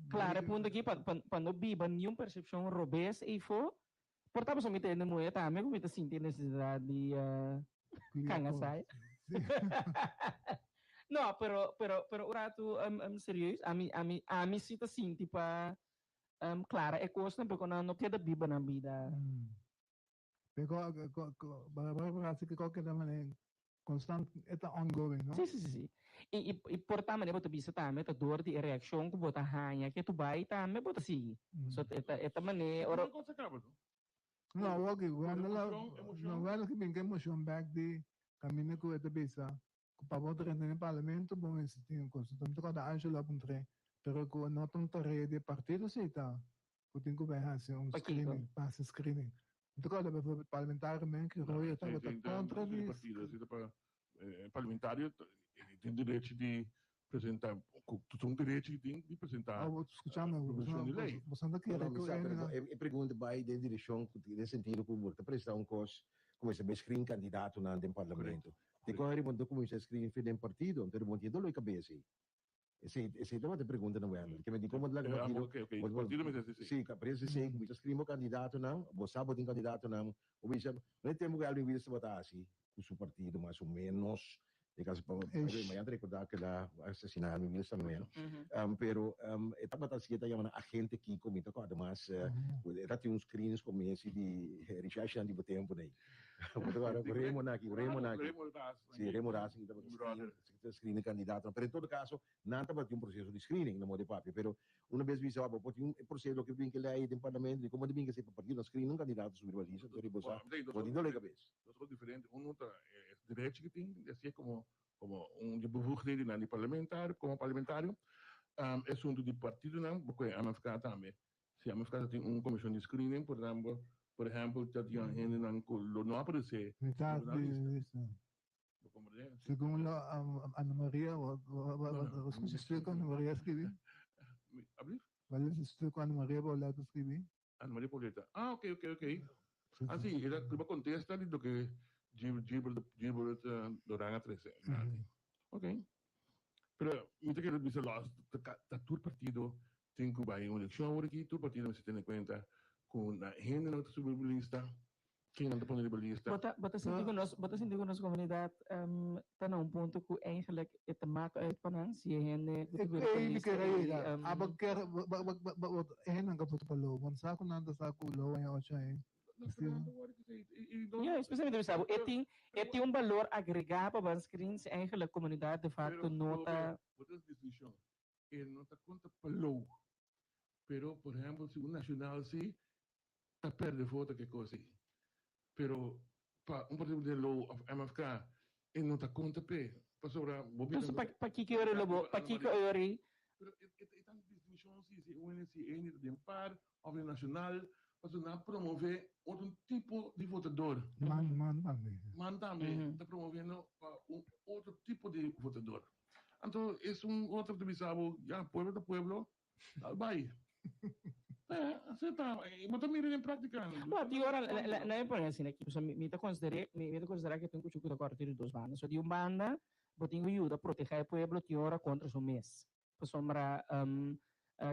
clara punto que quando biba nenhum percepção robês e for, portanto, se me tem moeda também, como me sinto necessidade de cangasai. No, pero urato serious, a mim se tá sim, tipo, clara é coisa porque não queda biba na vida. Porque que qualquer maneira constante é ongoing, não? Sim. E por também botar bisa também tá dor de reação que botar hanya que tu vai também botar sim. So eta maneira ora não, ok, não que bem que emoção back de Camina com esta bisa. Para votar no parlamento, bom, esse tem um custo. Então, cada Angela Puntre, pero com não tão rede de partido, sei tá. Eu tenho que ver assim, screening, passa screening. Então, cada parlamentar, que Roy está contra isso. Partido, se para parlamentário, tem direito de apresentar, tu tem direito de apresentar proposição de lei. Você não quer que pergunta vai em direção, nesse sentido, como apresentar um curso, como se screen candidato no parlamento. Te corre quando começa a screen fim do partido, então não tinha dolo cabeça. Essa é uma pergunta não é, que me diz como lá o partido me diz sim, cabeça sim, como screen candidato não, você sabe tem candidato não, ou bisa, não tem como alguém vir se votar assim, o seu partido mais ou menos. De caso me han recordado que la asesinaron en Wilson también, pero esta batalla está llamando agente que comenta con además era tiene uns screens como esse de recherche de tempo daí. Agora corremos aqui, sim, remorassem da screening candidato, pero em todo caso nada para um processo de screening no modo de papel, pero uma vez visto ah, pode um processo que vem que lei do parlamento de como de que se partido screening um candidato sobre a lista, então ribosa, pode não ler cabeça. Dos diferentes, um está direito que tem, assim como de bevoegdheden naar die parlementar, como parlamentário, é assunto de partido não, porque a MFK também. Se a MFK tem uma comissão de screening, por exemplo, já tinha gente não aparecer. Segundo Ana Maria, você escreveu com Ana Maria escrevi? Vale, você escreveu com Ana Maria Pauleta escrevi? Ana Maria Pauleta. Ah, ok. Assim, ela contesta do que Gilbert Doranga 13. Ok. Pero, muchas que dice todo partido tem que vai uma eleição aqui, todo partido se tem em conta com a gente não está sobre a lista, quem não está pondo na lista. Bota sentido com nossa comunidade, está num ponto que eigenlijk het te maken uit van se a gente abag hen ang kapot palo, sa ako nanda sa kulo ay o siya Ja, especialmente sabe, tem valor agregado para as screens eigenlijk comunidade de facto nota. Wat is discussie? Não está conta pelo. Pero, por exemplo, se o nacional se está perde foto que coisa. Pero para partido de lo MFK, não está conta pe. Para sobra, então para que hora lobo, para que hora? Pero então discussão se o NC de par ou nacional para não promover outro tipo de votador. Man também está promovendo outro tipo de votador. Então, é outro divisão, já, pueblo do pueblo, vai. Você está, mas também em prática. Mas, agora, não é por assim, aqui, me considerar que tem que chutar agora de duas bandas. Só de uma banda, eu tenho ajuda a proteger o pueblo que ora contra o mês. Para sombra,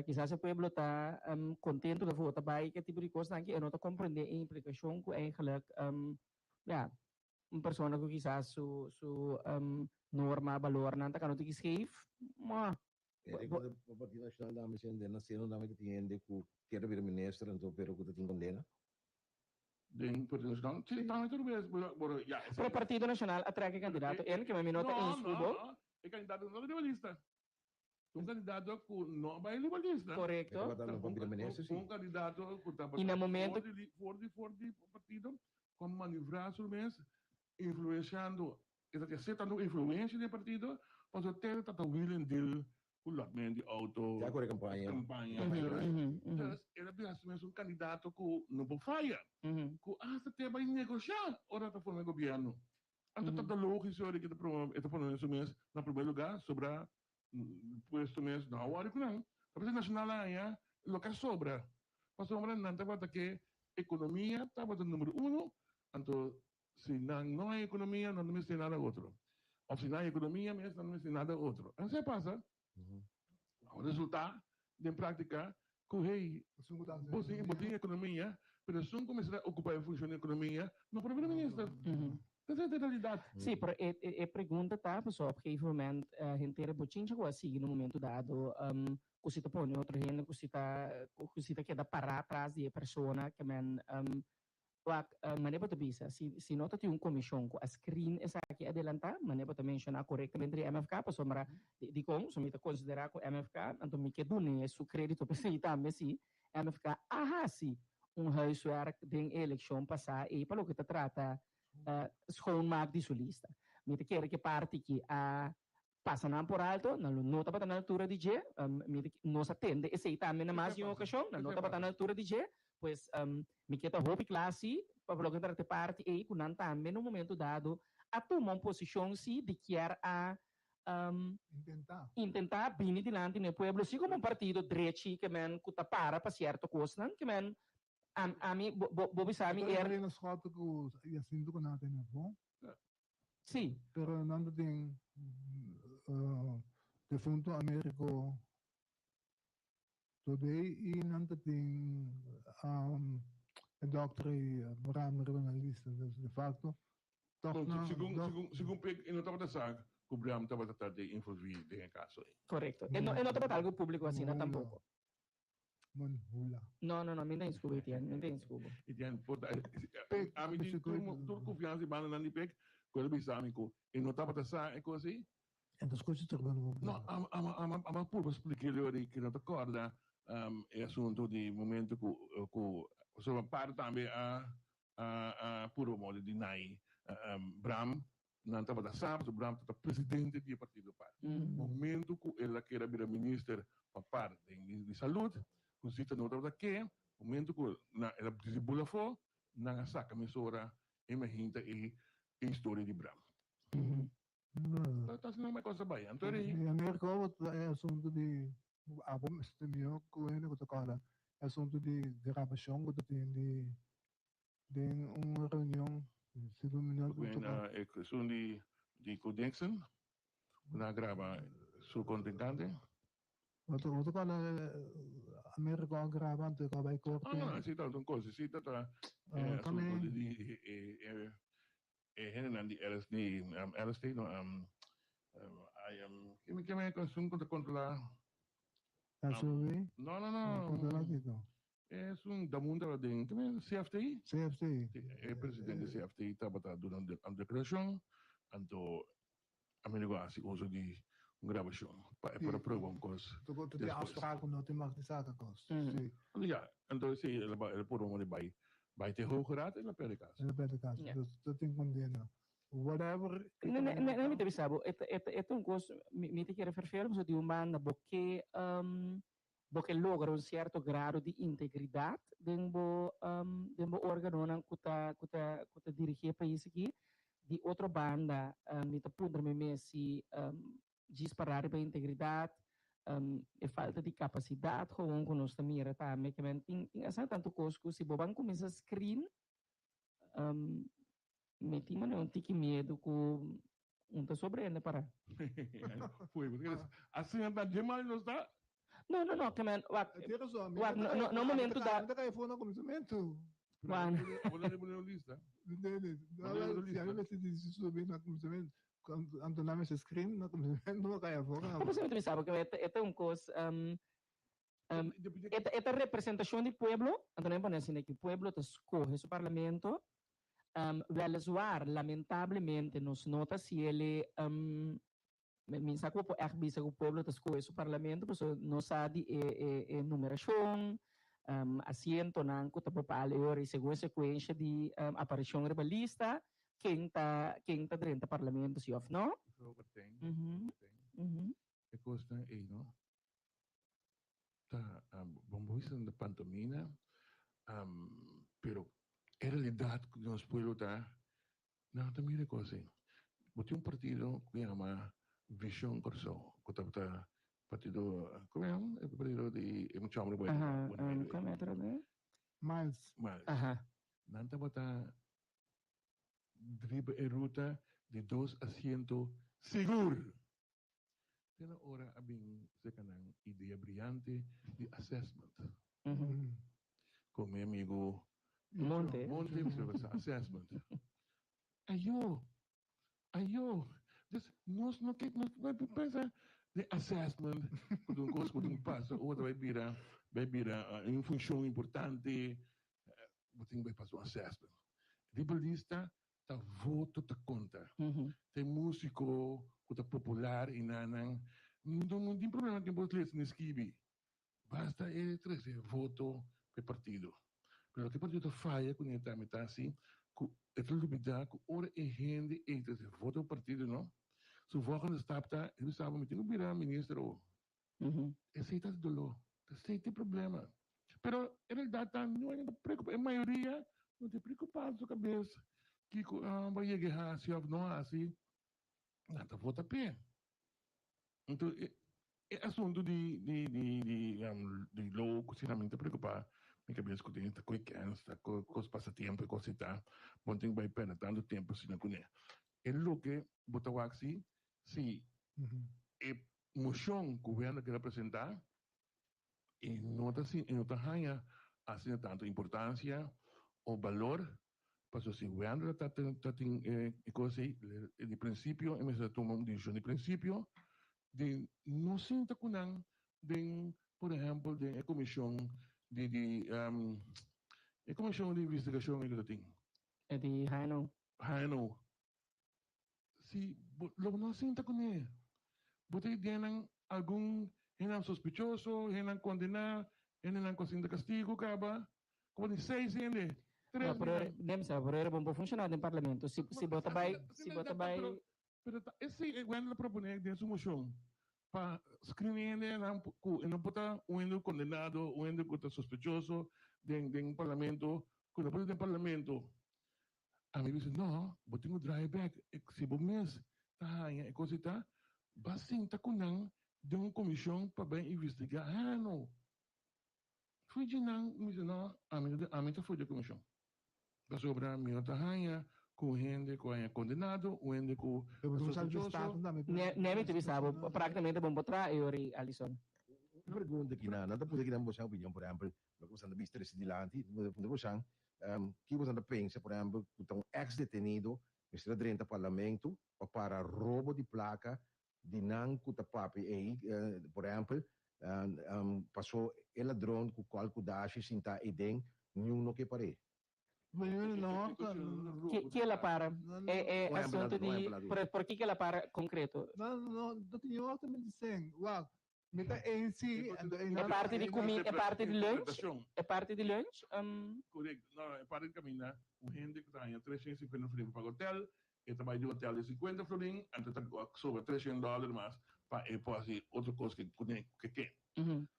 quizás o pueblo está contente de votar bem, que tipo de coisa que eu não estou compreendendo a implicação que eigenlijk, uma pessoa que quizás su norma, valor, não está canando que escreve, mas... O Partido Nacional da Missão de Nação da que tem de que quer vir ministro, então pero que tem condena. Den Partido Nacional, sim, também tudo bem, Para o Partido Nacional atrai candidato, ele que me nota em escudo. É candidato não é lista. Candidato que não vai levar lista. Correto. Candidato que está e no momento for de partido, como manivrar sobre mês, influenciando, aceitando influência do partido, para ter tanta willing de de auto. Já agora campanha. Então, ele é um candidato que não pode falhar. Que até vai negociar, ora está formando governo. Então, está lógico que está falando isso mesmo, no primeiro lugar, sobre puesto mesmo, não, agora que não. A presidência nacional é o que sobra. Para sobra, não está que economia está o número 1, então, se não há economia, não tem nada outro. Ou se não há economia, não tem nada outro. Assim passa. O resultado, de prática, que você tem economia, mas se não começar a ocupar a função da economia, não pode primeiro-ministro. Essa é a realidade. Sim, mas a pergunta está, pessoal, porque infelizmente a gente era botinha com assim no momento dado, que se está pondo outra gente, que se está queda parar atrás de pessoa que man maneira para bisa se nota tem comissão com a screen essa aqui adelantar maneira para mencionar corretamente a MFK para sombra de como se me considerar com MFK então me quedo nem su crédito para se também se MFK sim raio de eleição passar e para o que trata schoonmaak die solista. Met de kerk parte que passa não por alto, não nota para na altura de G, nos atende, esse aí também na mais em ocasião, não nota para na altura de G, pois me queda roupa classe, para colocar parte parte aí, com não também no momento dado, a tomar uma posição se de que a intentar vir dilante no pueblo, assim como um partido direito que men que para certo coisa, que men a mim bobi sabe era nos fotos que eu sinto que não tem bom. Sim. Pero não tem de fundo Américo today e não tem a doctora Bram jornalista de facto. Segundo eu não estava pensando que o Bram estava tratando de envolver em caso. Correto. Eu não estava algo público assim, não tampouco. No, me tem desculpa, me tem desculpa. A mim diz tudo confiança e banda não pek, quando me sabe que eu não estava pensando em coisa assim. Então as coisas trabalham. Não, a pura expliquei ali que não te acorda é assunto de momento que só parte também a puro modo de nai Bram não estava da sábado, Bram estava presidente do partido parte. Momento que ele queria vir ministro para parte de saúde, consiste no outro que momento que ela disibula for, não saca emissora imagina a história de Bram. Então não é uma coisa bem. Então em América é assunto de bom estimio que ele que toca é assunto de gravação que tem de uma reunião se dominando é questão de conexão na grava seu contingente. Outro cara América gravando que vai cortar. Ah, sim, tá uma coisa, sim, tá assunto de Renan de LSD no que me consumo para controlar. Não. É da mundo de CFTI. CFTI. É presidente do CFTI estava durante a declaração, então a minha negócio uso de gravação para provar uma coisa. Tu tem afspraken não tem mais de zakenkost. Ja, então sim, ele por uma vai ter hoge raad en de caso. En de caso. Dus dat tem condena. Whatever. Não me sabe, é um coisa me te quero referir so de uma porque logra um certo grado de integridade dentro órgão que tá dirigir o país aqui. De outra banda, me te pondre me se disparar para integridade, é falta de capacidade como que nós também tá, me que tem essa tanto coisa que se boban começa a screen, me tinha um tique medo que tá sobreende para. Foi, porque assim anda demais não está. Não, que no momento da. Não cai fora no começamento. Mano. Vou lista. Não, se diz isso bem no começamento. Quando não me screen, não cai fora. Como você me sabe que é um coisa esta representação do pueblo, então não é assim que o pueblo escolhe o parlamento, weliswaar, lamentavelmente, nos nota se ele me saco por que o pueblo escolhe o parlamento, porque não sabe numeração, assento não que papale ora segundo sequência de aparição rebelista, quem tá dentro do parlamento se of não? É coisa aí, não? Tá, vamos ver na pantomina, pero a realidade que nós pueblo tá, não também é coisa assim. Tem partido que chama Vision Corso, que tá partido, como é o partido de um chama como é o Miles. Não tá bota driba a ruta de 2 asientos seguro. Tem a hora a bem se canang ideia brilhante de assessment. Com meu amigo Monte assessment. Ayo, nós não pensa de assessment, quando coisa quando passa, outra vai virar em função importante, você vai passar um assessment. Ribalista tá voto tá conta. Tem músico que tá popular e não tem problema que você lê nesse esquibi. Basta ele trazer voto para partido. Pero que partido falha quando ele tá assim, Het lubida, ora e gente, e se voto o partido, não? Se volgende stap tá, eles sabem meter no bira ministro. Esse tá dolor, esse tem problema. Pero em realidade não é preocupado, a maioria não te preocupado com a cabeça que vai chegar se não assim, nada vota pé. Então é assunto de louco, sinceramente preocupar. Minha cabeça com dentro, com os passatempos, com o tá, bom tem vai perder tanto tempo se não conhece. É lo que botar aqui, se é moção que o governo quer apresentar, e não está ganha assim tanto importância ou valor, para se o governo está tem coisa de princípio, em vez de tomar uma decisão de princípio, de não sinta com não, por exemplo, de comissão a comissão de investigação que tem. É de Haino. Se logo não sinta com ele, você tem algum sospechoso, condenado, coisa de castigo, acaba, como de 6 anos. Por era bom funcionar no parlamento. Se bota vai, Pero esse é quando propõe de sua moção para screening não pode um condenado, um sospechoso de parlamento, quando pode no parlamento. A mim diz não, vou ter drive back. Se bom mês tá aí coisa tá, basta tá com não de uma comissão para bem investigar. Não. Fui de não, me diz não, a mim tá foi de comissão. Para sobre a minha tahanha, com gente com condenado, gente com sospechoso. Nem me sabe, praticamente bom botar eu Alison. Pergunta que nada pode que não você opinião por exemplo, você anda visto esse dilante, você que você anda pensa por exemplo, que um ex-detenido está dentro do parlamento para roubo de placa de não cuta papi aí, por exemplo, passou o ladrão com qual cuidaste sinta idem, nenhum que pare. Que ela para? É assunto de... Por que ela para concreto? Não tinha outra medicina. Uau. É parte de comida, é parte de lunch? É parte de lunch? Correto. Não, é parte de caminhar. O gente que está em 350 florins para o hotel, e trabalha de hotel de 50 florins, então está sobre $300 mais, para fazer outra coisa que quer.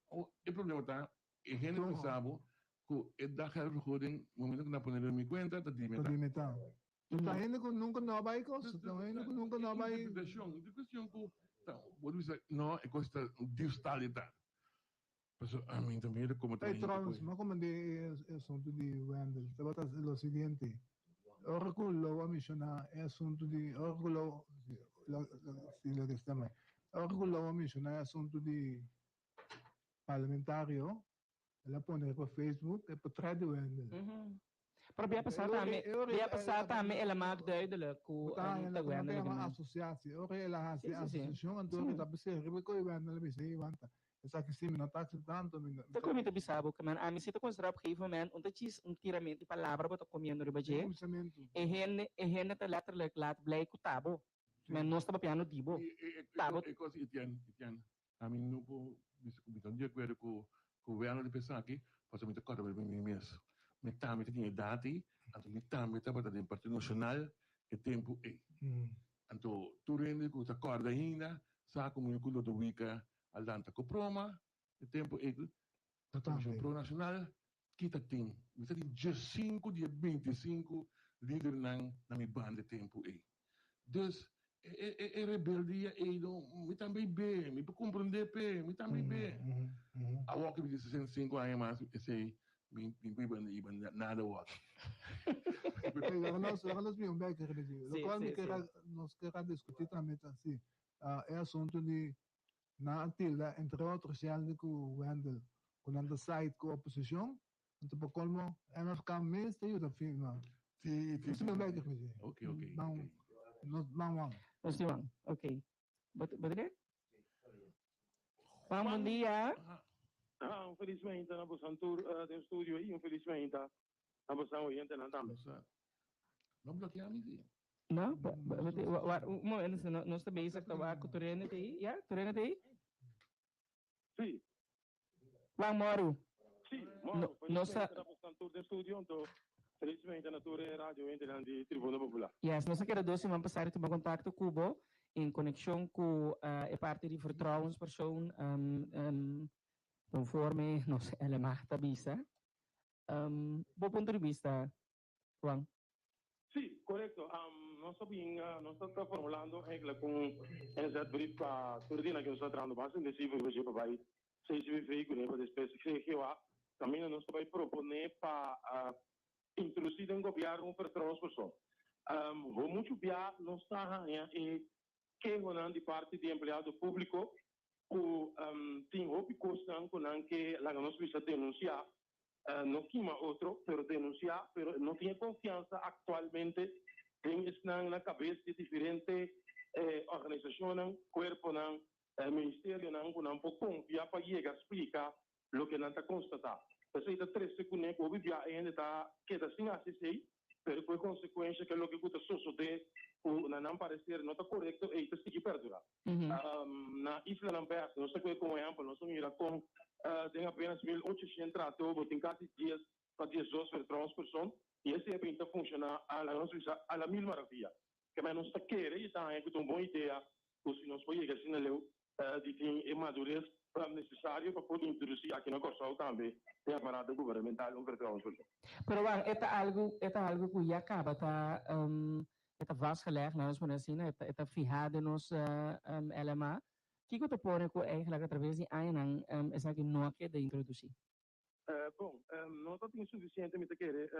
O problema está, a gente que sabe, que dá a vergoeding, no momento que não põe em conta, está limitado. Está indo com nunca não vai coisa, está indo com nunca não vai. De questão que não é coisa de estalidade. A mim também é como também. Mas como de assunto de Wendel, te botas o seguinte. O reculo a mencionar é assunto de reculo se lo que está mais. O reculo a mencionar é assunto de parlamentário. Ela põe para Facebook e para trás do Wendel. Pero biar pasar também ela mais duidelijk hoe ela tem uma associação, ora ela hace associação, então está pensando que o Wendel me sei vanta. Essa que sim não taxa tanto. Tá comendo bisabo que man, a mim se tu considerar por gegeven moment onde diz tiramento de palavra para tu comendo riba je. E henne te letterlijk laat blij ku tabo. Men não está piano dibo. Tabo. É coisa Etienne. A mim não vou então de acordo com o governo de pensar aqui, fazer muita coisa para mim mesmo. Metade tinha idade, então metade para o Partido Nacional, que tempo é. Então, tu rende que tu acorda ainda, sabe como eu cuido do Wicca, Aldanta com Proma, que tempo é. A Comissão Pro Nacional, que tem, dia 5, dia 25, líder na minha banda de tempo é. Então, é rebeldia, me também bem, me compreender bem, me também bem. A walk de 65 anos, mas eu sei, iban nada wak. Nós vimos bem que o qual nós queremos discutir também assim, é assunto de na antiga entre outros já que o Wendel quando anda site com a oposição, então por como MFK mês tem o filme. Sim. Ok. Vamos. Nós vamos. Ok. Betul? Bom dia. Infelizmente, na posição do estúdio aí, infelizmente, na posição oriente não também. Não bloqueamos aí. Não, um momento, nós também estamos com o terreno aí, já? Terreno aí? Sim. Vamos, Moro. Sim, Moro. Nós estamos na posição do estúdio, então, Felizmente, na tua rádio entra de Tribuna Popular. Yes, nós queremos dois vamos passar a contato Cubo em conexão com a parte de vertrouwenspersoon conforme nos elemata visa. Bom ponto de vista, Juan. Sim, correto. Nós estamos formulando com esse brief para coordenar que nós estamos trabalhando bastante nesse vídeo para vai se veículo para espécie que lá também nós estamos propondo para introduzir um governo para transformação. Vou muito bem nós está e que de parte de empregado público o tem hobby constante com que lá nós precisa denunciar não tinha outro pero denunciar pero não tinha confiança atualmente tem na cabeça de diferentes organizações corpo ministério não com pouco confiar para chegar explicar o que não está constatado. Então, isso é 3 segundos que o vídeo ainda está que está sem assistir, pero por consequência que o que está sucedendo não parecer não está correto e está seguir perdurar. Na Isla Lambert, não sei como é amplo, nós estamos com tem apenas 1.800 tratores, tem 4 dias para 18 para transpersões e esse é para funcionar a la mil maravilha. Que mais nós está querendo e está com uma boa ideia, se nós podemos chegar assim na lei de ter madurez necessário para poder introduzir aqui na Corsol também tem a parada governamental para transpersões. Pero é algo que já acaba está vastgelegd, nós podemos assim, está fijado nos LMA. Que você pode eigenlijk através de ANAN essa que não quer de introduzir? Bom, não tem suficientemente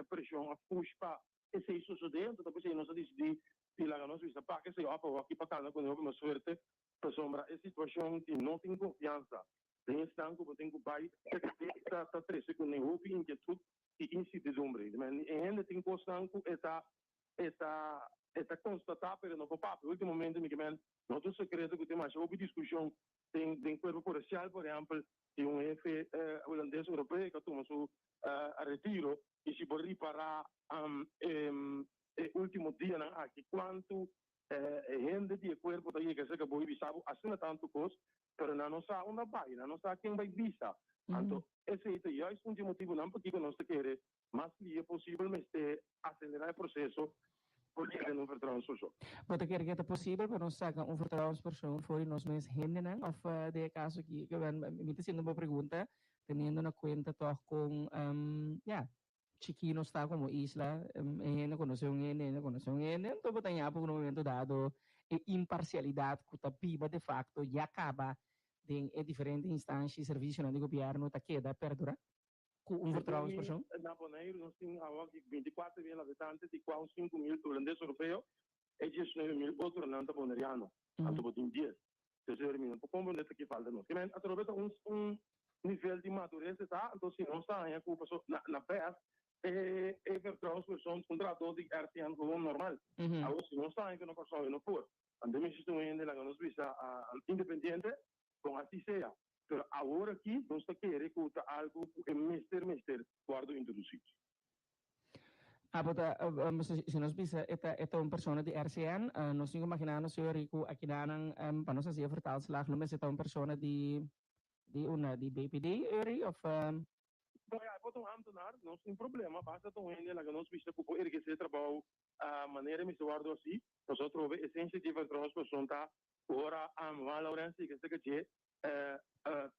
pressão a push para esse isso dentro, depois nós decidimos de lá nós vamos para que se opa aqui para cá quando houve uma sorte para sombra a situação que não tem confiança. Tem estanco, tem que pai está 3 segundos houve inquietude e incertidumbre. Mas ainda tem constante está constatado pero não papel. Último momento me que não tem segredo que tem mais houve discussão tem corpo policial, por exemplo, de jefe holandês europeu que toma seu retiro e se pode reparar último dia aqui quanto gente de corpo da que se acabou de sabe assim tanto coisa, pero não sabe onde vai, não sabe quem vai visa. Então, esse é o último motivo não porque nós queremos mais que é possível mas acelerar o processo porque não vai transformar. Você quer que é possível para nós sacar vertrouwenspersoon voor nós mesmos henden of de caso que me está sendo uma pergunta teniendo na cuenta toch com Chiquino está como isla, não conhece então você tem por um momento dado imparcialidade que está viva de facto e acaba em diferentes instâncias e serviços do governo está queda perdura com vertrouwenspersoon? Na Bonaire nós temos agora 24 mil habitantes e quase 5 mil holandeses europeus e 19 mil outros não bonaireanos. Então botem 10. Terceiro como não que falta nós. Mas através nível de madureza tá, então se não está aí com pessoa na pés e vertrouwenspersoon contrato de RTN como normal. Agora se não está aí que não consegue não for. Andamos estão indo lá nos visa independente com assim seja. Pero agora aqui nós está querendo que algo mister guardo introduzido. Se nós bisa esta uma pessoa de RCN, nós temos imaginando se rico aqui na para nós fazer vertaalslag, mas esta uma pessoa de BPD of Bom, pode ambtenaar, não tem problema, basta então ainda lá que nós vista que o erguer trabalho a maneira me guardo assim, nós trove essência de vertrouwenspersoon tá ora uma Laurence que se que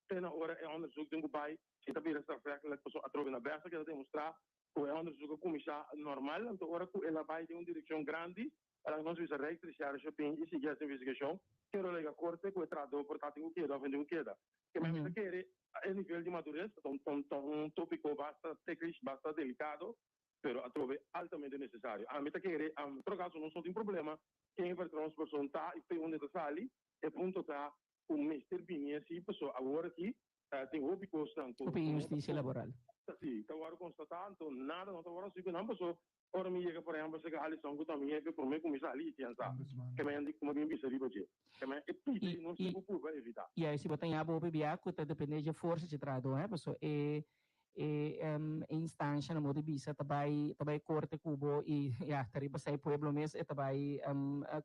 tem hora é onderzoek doen bij se tá bem essa fraca pessoa a trove na berça que demonstrar o é onderzoek como está normal, então ora que ela vai de uma direção grande, ela nós visa recherche shopping e seguir essa investigação, quero lega corte com o trado portátil que dá vender queda. Que mais me quer é nível de madurez, um tópico bastante técnico, bastante delicado, pero a trove altamente necessário. A mim tá querer, por caso não só tem problema, quem vai transformar tá e foi onde tá sali, é ponto tá o mestre binha assim, pessoa agora aqui tem hobby constante. Justiça laboral. Sim, tá agora constatando nada, não tá agora assim que não pessoa. Ora me chega por exemplo, se a lição que também é por mim começar ali, pensa. Que me andi como bem bisa riba je. Que me é não se preocupa evitar. E aí se botar em abo bebia, que depende de força de trado, pessoa instância na modo bisa tabai corte cubo e tariba sai pueblo mes tabai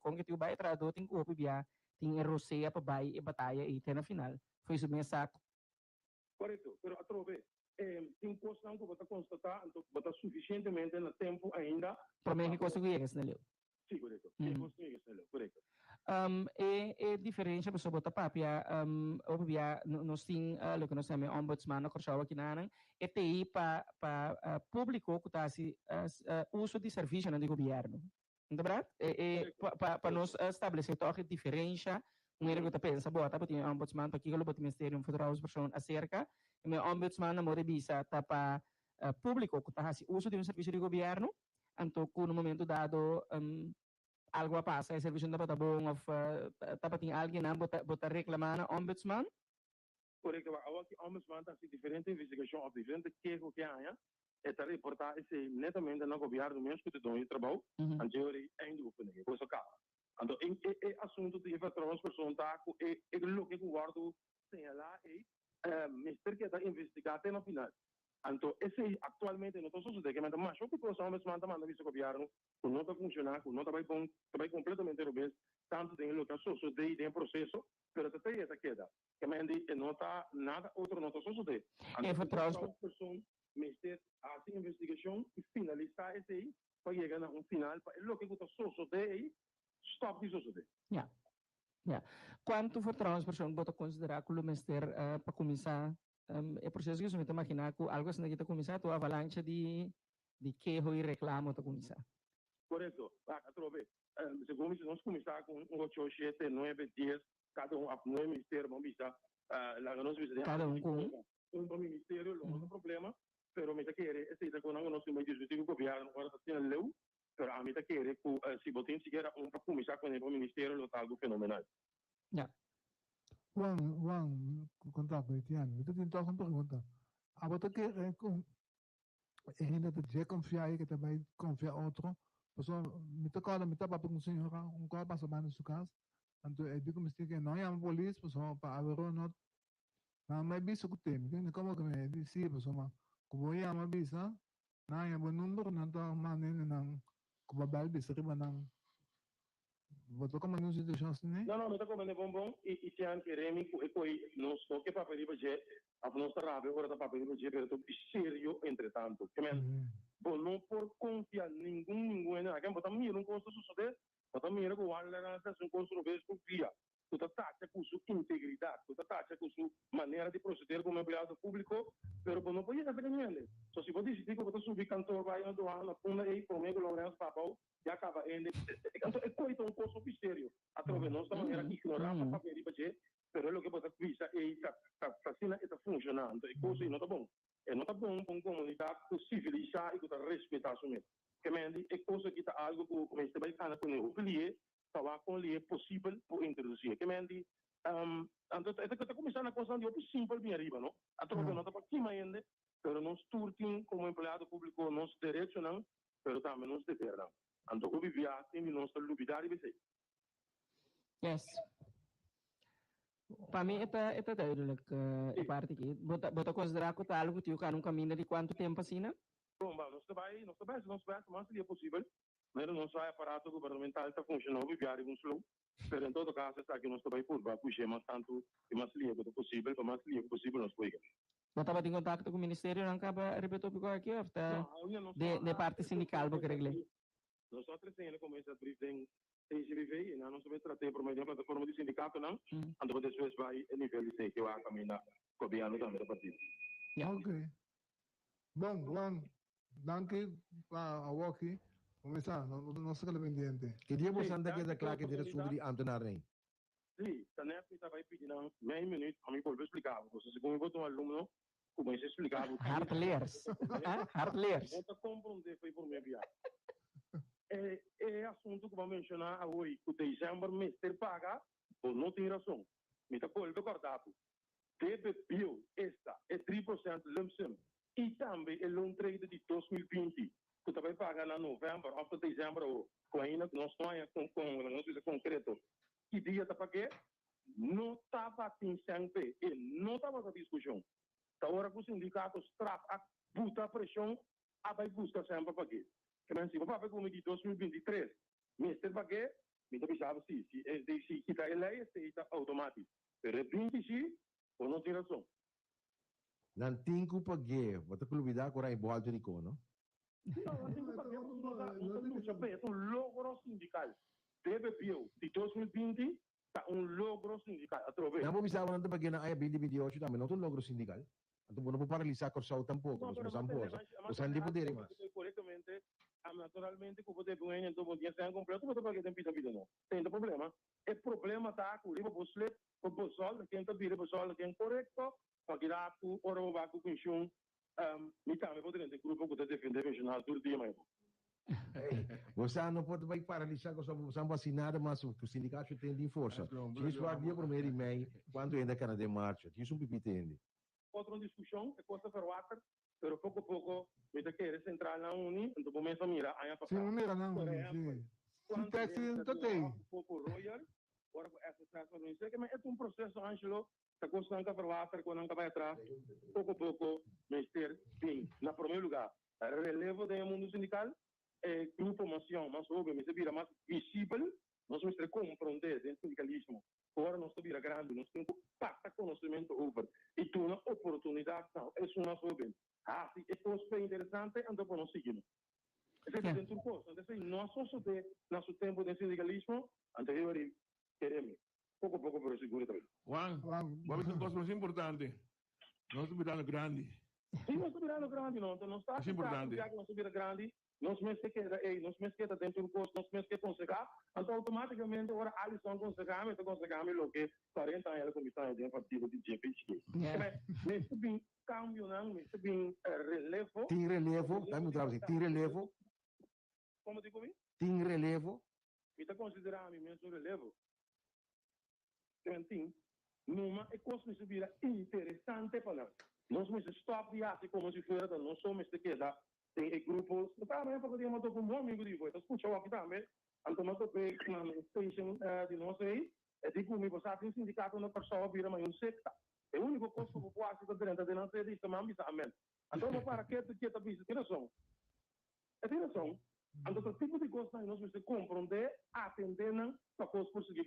com que tu vai trado tem cubo bebia tem roceia para bai e batalha e tem na final foi isso mesmo saco. Correto, pero a trove tem coisa não que você constatar, então você suficientemente no tempo ainda. Para mim, que conseguir isso, né, Leo? Sim, correto. Tem conseguir isso, correto. É diferente, pessoa bota papia, obvia, nós tem, o que nós chamamos ombudsman, na Corsawa aqui na é TI para público que está se uso de serviço do governo. Não é verdade? Para nós estabelecer a diferença, um erro que pensa, bota para ter ombudsman para que o Ministério Federal as pessoas acerca, e o ombudsman na mora visa tá para público que está se uso de um serviço de governo, então no momento dado algo passa, o serviço não está bom, ou está tem alguém não bota reclamar na ombudsman? Correto, a ombudsman está se diferente investigação, diferente que há, é reportar esse netamente no governo mesmo que tem trabalho, a teoria ainda o pene, coisa cá. Então, é assunto de infraestrutura personal, é o que o guardo señalar é mister que está investigando até no final. Então, esse atualmente não está sucedendo, mas o que o ombudsman está mandando isso governo, que não está funcionando, que não está completamente robust, tanto tem o que sucede em processo, mas até essa queda, que não está nada outro não está sucedendo. Então, pessoa mister a investigação e finalizar esse aí, para chegar a final, para o que está sucedendo aí, stop de suceder. Quanto for trouwens persoon bota considerar que o ministério para começar é processo que você me imaginar que algo assim que está começando a avalanche de queijo e reclamo está começar. Correto. Trove. Segundo nós começar com 8, 7, 9, 10, cada no ministério vamos visar lá nós visitamos cada com um ministério não é problema, pero me querer esse da com nós que me diz que o governo agora está sendo leu, pero a me querer se botem seguir para começar com o ministério local do fenomenal. Juan, contar com Etienne. Então, tem uma pergunta. A bota que ainda te confiar aí que também confia outro. Pessoal, me toca me tapa com senhora, qual passa mais no seu caso. Então, eu digo que não é a polícia, pessoal, para abrir o not. Não, mas bicho que tem, entende? Como que me disse, pessoal, como é uma bisa, não é um número, não está maneiro, não, como a bisa, que não. Você como não se deixa assim, né? Não, está comendo bombom e tinha que remi não só que papel para je, a nossa rábia agora está papel para je, pero tô sério entretanto. Que men, bom não por confiar ninguém, aqui botar mira um custo suceder, botar mira com a legalidade um custo vez por dia. Tu taxa com sua integridade, tu taxa com sua maneira de proceder como empregado público, pero não pode fazer nada. Só se você decidir que você subir cantor vai na doana, puna aí comigo Lourenço papel, já acaba indo. Então é coisa um custo sério. Através nossa maneira ignorar para papel para je, pero o que você visa é tá sendo está funcionando. E coisa não tá bom. É não tá bom com comunidade civilizar e que respeitar isso mesmo. Que men é coisa que tá algo que começa a vai com o cliente para com ele é possível por introduzir. Que men então está começando a coisa de algo simples bem arriba, não? Através não tá para cima ainda, pero nós turtim como empregado público nos direitos não, pero também nos deveres não. Então o vivia tem nossa lubidade vai ser. Yes. Para mim é duidelijk parte aqui. Bota considerar que tá algo que eu não caminho de quanto tempo assim, né? Bom, nós vai, mas seria possível. Mas não sai aparato governamental está funcionando viário com slow. Pero em todo caso está aqui nós vai por puxar mais tanto e mais livre que possível, para mais livre possível nós pode. Não estava em contato com o ministério, não acaba repetir porque aqui de parte sindical porque regle. Nós só trazendo como essa briefing TCBV e nós vamos tratar por meio da plataforma de sindicato não. Então depois vai a nível de que vai caminhar copiando também da partida. Ok. Bom, Juan, danke a Waki. Começar, não se pendiente. Que dia você anda aqui da claque de sobre Antonar nem? Sim, também está vai pedindo meio minuto a mim por explicar. Você segundo botou um aluno começa a explicar. Hardleers. Hardleers. Você compreender foi por minha viagem. É assunto que vamos mencionar hoje. O dezembro mês ter paga ou não tem razão. Me está colhendo acordado. Deve bill esta é 3% lump sum. E também é loan trade de 2020. Que também paga na novembro, até dezembro, com ainda que nós estamos com notícia concreta. Que dia está para quê? Não estava atingindo e não estava a discussão. Então, agora que os sindicatos trapam a puta pressão, a vai buscar sempre para quê? Que se o papai como de 2023, Mr. Bagé, me avisava se está a lei, se está automático. De repente, se, ou não tem razão. Nan tinku pagye, bata kulubida ko rin buhal to ko, no? Não, assim que é um logro sindical. Deve de 2020 tá um logro sindical. Não bisa ko nang pagye na ay 2028 também não tem logro sindical. Então não paralisar com só tampouco, mas não samposa. Os andi poder mas. Corretamente, naturalmente que você ganha então bom dia sem completo, você vai ter pisa não. Tem problema. O problema tá com o busle, o busol, quem tá vira busol, quem correto, para lá o oro vai com pension. Me também poder ter grupo que defender pensional todo dia mais. Você não pode vai paralisar com só vacinada, mas o sindicato tem de força. Isso vai dia primeiro e meio, quando ainda Canadá marcha. Isso pipi tem. Outra discussão é coisa para water, mas pouco a pouco me te querer centrar na uni, então começa a mirar aí para. Sim, mira na uni. Quando tem pouco royal, agora essa transformação que é um processo Angelo, tá gostando para water quando não vai atrás, pouco a pouco mister bem. Na primeiro lugar, relevo do mundo sindical é informação, mas óbvio, me se vira mais visível, nós vamos compreender dentro do sindicalismo. Agora nós estamos grande, nós temos passa conhecimento over. E tu uma oportunidade, não, é uma jovem. Se é coisa interessante, então nós seguimos. Esse é dentro do curso. Então, nós somos de nosso tempo de sindicalismo, anterior queremos. Pouco a pouco, pero seguro também. Juan, vamos a coisa mais importante. Nós estamos virando grande. Sim, nós estamos virando grande, não. Então, nós estamos importante. Nós estamos virando grande. Nós mesmos que dentro do curso, nós mesmos que aconselhar, então automaticamente agora a lição aconselhamos o que 40 anos como está dentro do partido de GPC. Mas bem cambio não, mas bem relevo. Tem relevo, dá me trabalho, tem relevo. Como digo bem? Tem relevo. Me está considerando mesmo relevo. Tem numa é coisa que vira interessante para nós. Nós mesmos stop de assim como se fosse, nós somos de que dá tem grupos, também para poder mandar um bom amigo de voz. Escuta o aqui também, então nós temos na station de nós aí, é de como você tem sindicato na pessoa vira mais um secta. É o único coisa que eu posso fazer dentro da nossa edição, mas bisa amém. Então não para que tá bisa, tem noção. É tem noção. Então o tipo de coisa nós temos que compreender, atender na coisa por seguir.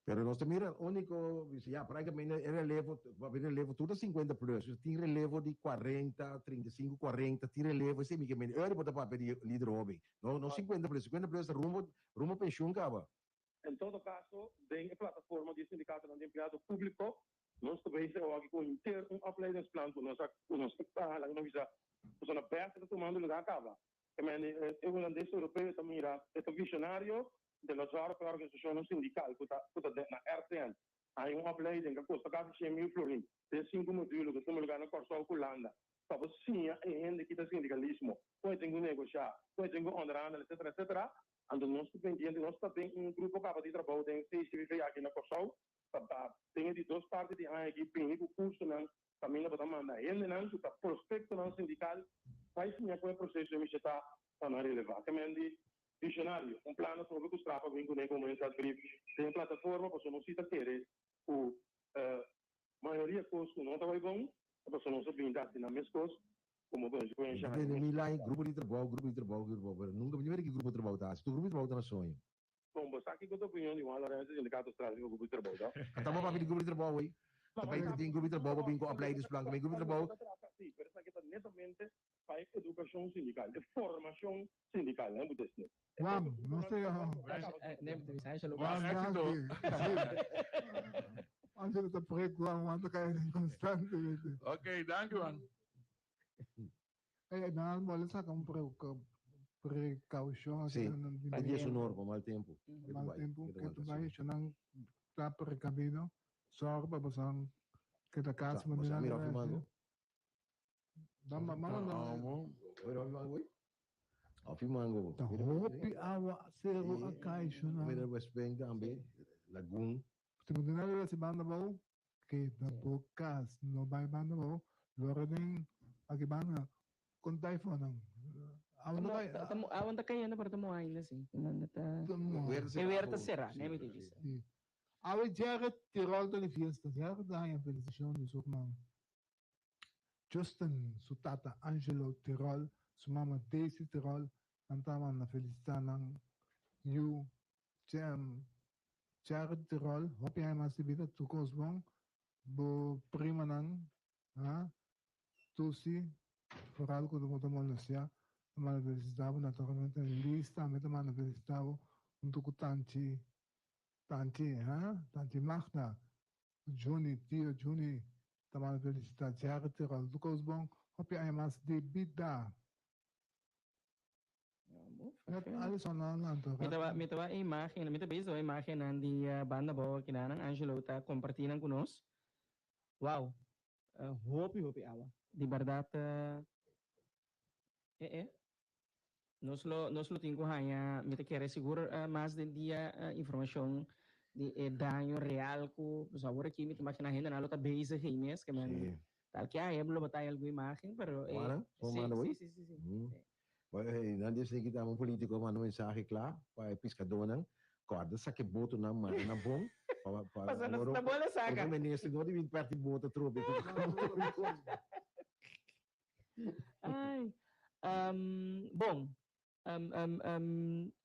Pero nós também o único, já praticamente é relevo tudo 50 plus. Tem relevo de 40, 35, 40, tem relevo assim que me eu botar para pedir líder homem. Não 50 plus rumo pensión cava. Em todo caso, dentro da plataforma de sindicato de empregado público, nós também temos com um opleidingsplan para nós lá não visa, nós na peça tomando lugar cava. Eu não deixo europeu também é visionário de la organização sindical que está na RTN. Há opleiding que custa quase 100.000 florins. Tem 5 módulos que estamos lugar na Corsol Holanda. Para sim, é gente que está sindicalismo. Pode negociar, pode honorar, etc, etc. Então, nós dependemos, nós temos grupo que de trabalho, tem 6 CVV aqui na Corsol. Tem de 2 partes de aqui, tem o curso, também para mandar. Ele não está prospecto sindical, faz sim, com o processo de me está para relevar. Também visionário, plano sobre o strapa vem com a comunidade brief, tem plataforma para não se ter o maioria custo não está bom, a pessoa não sabe ainda na mesma coisa, como você conhece. Tem lá em grupo de trabalho, nunca me lembro que grupo de trabalho está, se tu grupo de trabalho está na sonho. Bom, você aqui com a opinião de uma Lourenço sindicato traz o grupo de trabalho, tá? Então vamos para o grupo de trabalho aí. Também tem grupo de trabalho, vem com a play plan, também grupo de trabalho. Sim, mas aqui está netamente para educação sindical, de formação sindical, não é muito assim. Vamos, não sei. Angelo está reclamando que é constantemente. Ok, danke man. Não, mas saca precaução. Sim, é dia sonoro, com mau tempo. Mau tempo, que tu vai, se não está precavido, sorte para você que da casa, mas não é. Vamos, Mango. Hopi awa zero a caixa na. Mira West Bank também, Lagoon. Se você não se banda bom, que da podcast no vai banda bom, loren aqui banda com telefone. Awan ta kayo na para tamo ainda sim. Ewerta será, né, me diz. Awe jare Tirol de fiesta, jare da em felicitação de sua mãe. Justin, sutata Angelo Tirol, sua mama Daisy Tirol, antaman na felicitar ng you Jared Tirol, hopi ay masibita tukos bong bo prima ng Tú sí, por algo de modo molestia, me felicitaba naturalmente en lista, me felicitaba un poco tanti, tanti Magda, Johnny, tío Johnny, te felicitaba, ya que te Lucas Bon, hopi hay más de vida. Alles online, Mita ba imagem, mita bisa a imagem nandi banda bawa kinanang Angelo ta compartilham conosco. Wow, hopi awa. De verdade, nós lo tenho hanya, mita quer seguro mais de dia informação de danho real ko, sabor aqui mita makina henda nalo ta base himes que man tal que é blo batay algo imagem, pero sí. Nanti sedikit kita mau politiko mana mensahe klar, pa pescador nang, corda saque boto na mana na bom, Pasando esta bola saca. O ministro não deve perto de boto trope. Ai, bom,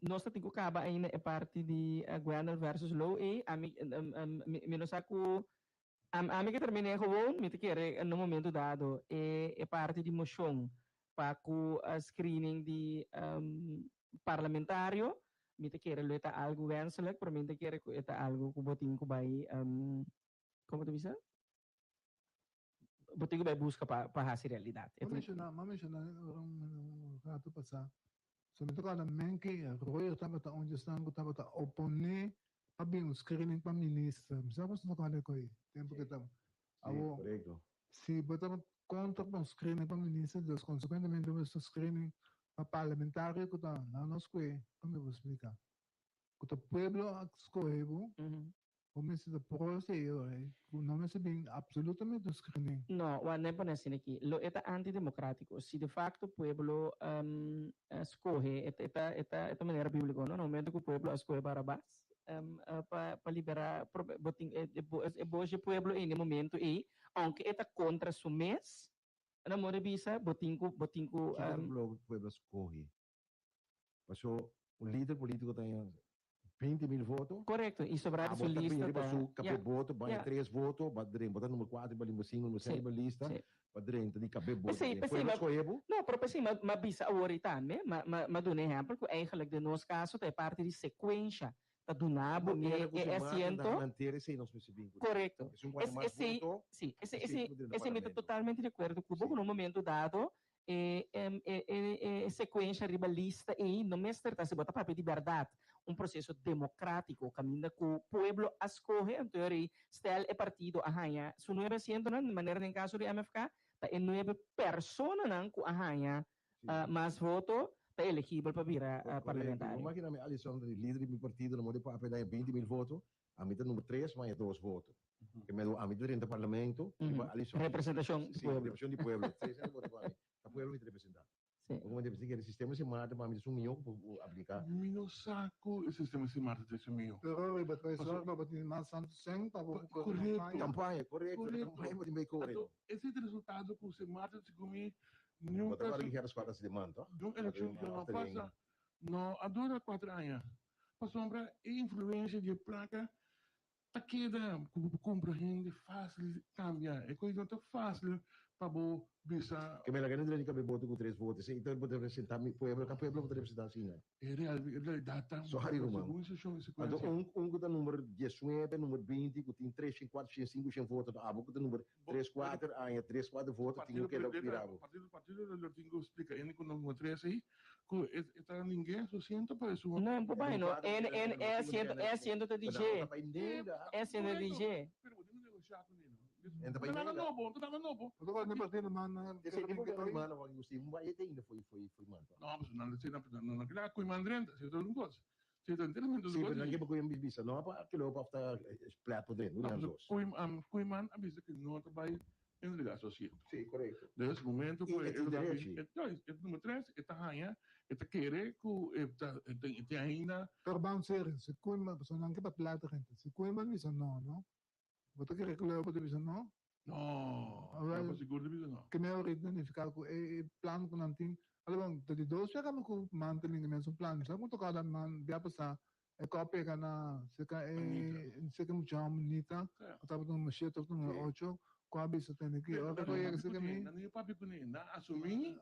nós temos que acabar ainda a parte de Guiana versus Low e a mim não saco a mim que terminei gewoon, me te querer no momento dado é parte de moção para o screening de parlamentário, me te querer lutar algo wenselijk, para mim te querer lutar algo que botinho que vai como tu bisa? Botinho vai busca para a realidade. Mami orang rato passar. So mito ka na menke royo tama ta onde estão ko tama ta opone abi um screening para ministro. Sabes no ka ko tempo que tam. Awo. Si botam contra para screening para ministro, dos consequentemente o screening para parlamentário que tá na nossa coisa, como eu vou explicar. Que o pueblo escolheu. O mesmo da processo, não é bem absolutamente screening. Não, o não é para assim aqui. Lo é antidemocrático. Se de facto o pueblo escolhe, é maneira bíblica, não? No momento que o pueblo escolhe Barabás, para liberar, é bom o pueblo em momento e, aunque é contra su mês, na moda bisa, botinco. O pueblo escolhe. Mas o líder político tem 20.000 votos. Correto, e sobrar sua lista. Capê voto, vai 3 votos, vai botar número 4, vai número 5, número 6 na lista, vai dentro de capê voto. Não, para assim, mas bisa ahorita, mas do exemplo, que eigenlijk de nosso caso é parte de sequência. Tá do nabo é assento. Correto. Esse me totalmente de acordo com o no momento dado. Sequência ribalista e não me certa se botar papel de verdade processo democrático caminho que o povo escolhe em teoria stel é partido arranha su 900 de maneira em caso de MFK é 9 pessoas não que arranha mais voto tá elegível para virar parlamentar. Imagina me Alisson de líder do partido no modo para apelar 20.000 votos a mim número 3 mais 2 votos que me a mim dentro do parlamento representação do povo representação do povo 3 é voto para mim o povo me representar. Como deve ser que o sistema se mata para mim um milhão para aplicar. Mino saco o sistema se mata desse milhão. Pero iba a ser para bater mais santo sem para correto. Campanha, correto. Campanha de meio correto. Esse é o resultado que se mata de comer. Não tá para que as quatro se demanda. Não eleição que não passa. Não adora 4 anos. Para sombra influência de placa. Tá queda compreende fácil cambiar. É coisa tão fácil para bo bisa. Que me la ganan de cabe voto com 3 votos. Então pode representar mi pueblo, que pueblo pode representar assim, né? É realidade. Só aí, irmão. Então que tá número 19, número 20, que tem 3, 4, 5, 6 votos. Ah, que tá número 3, 4, aí 3, 4 votos, tem que virar. Partido eu tenho que explicar, ele com número 3 aí, que está ninguém só senta para isso. Não, papai, não. É sendo da DJ. É sendo da DJ. Não tava novo. Eu tô nem partindo mano. Esse tipo de mano, vai gostar, vai ainda foi mano. Não, mas não sei não que lá com mandrenta, se eu não gosto. Se eu inteiramente sim, mas não que porque eu me bisa, não para que logo para splat por dentro, não dos. Cuiman avisa que não trabalha em liga associado. Sim, correto. Nesse momento foi é número 3, é tahanha, é querer que é ainda Turban ser, se Cuiman, só não que para plata gente. Se Cuiman bisa não. Você quer que eu possa dizer não? Não, não é seguro de dizer não. Que meu ritmo de ficar com o plano que não tem. Além de dois, já como com mantenimento do plano. Sabe quanto cada man dia passar é cópia que na se que muito bonita. Estava no machete, estava no 8. aviso tiene que ahora voy a decir que mí Não papi com na assumir.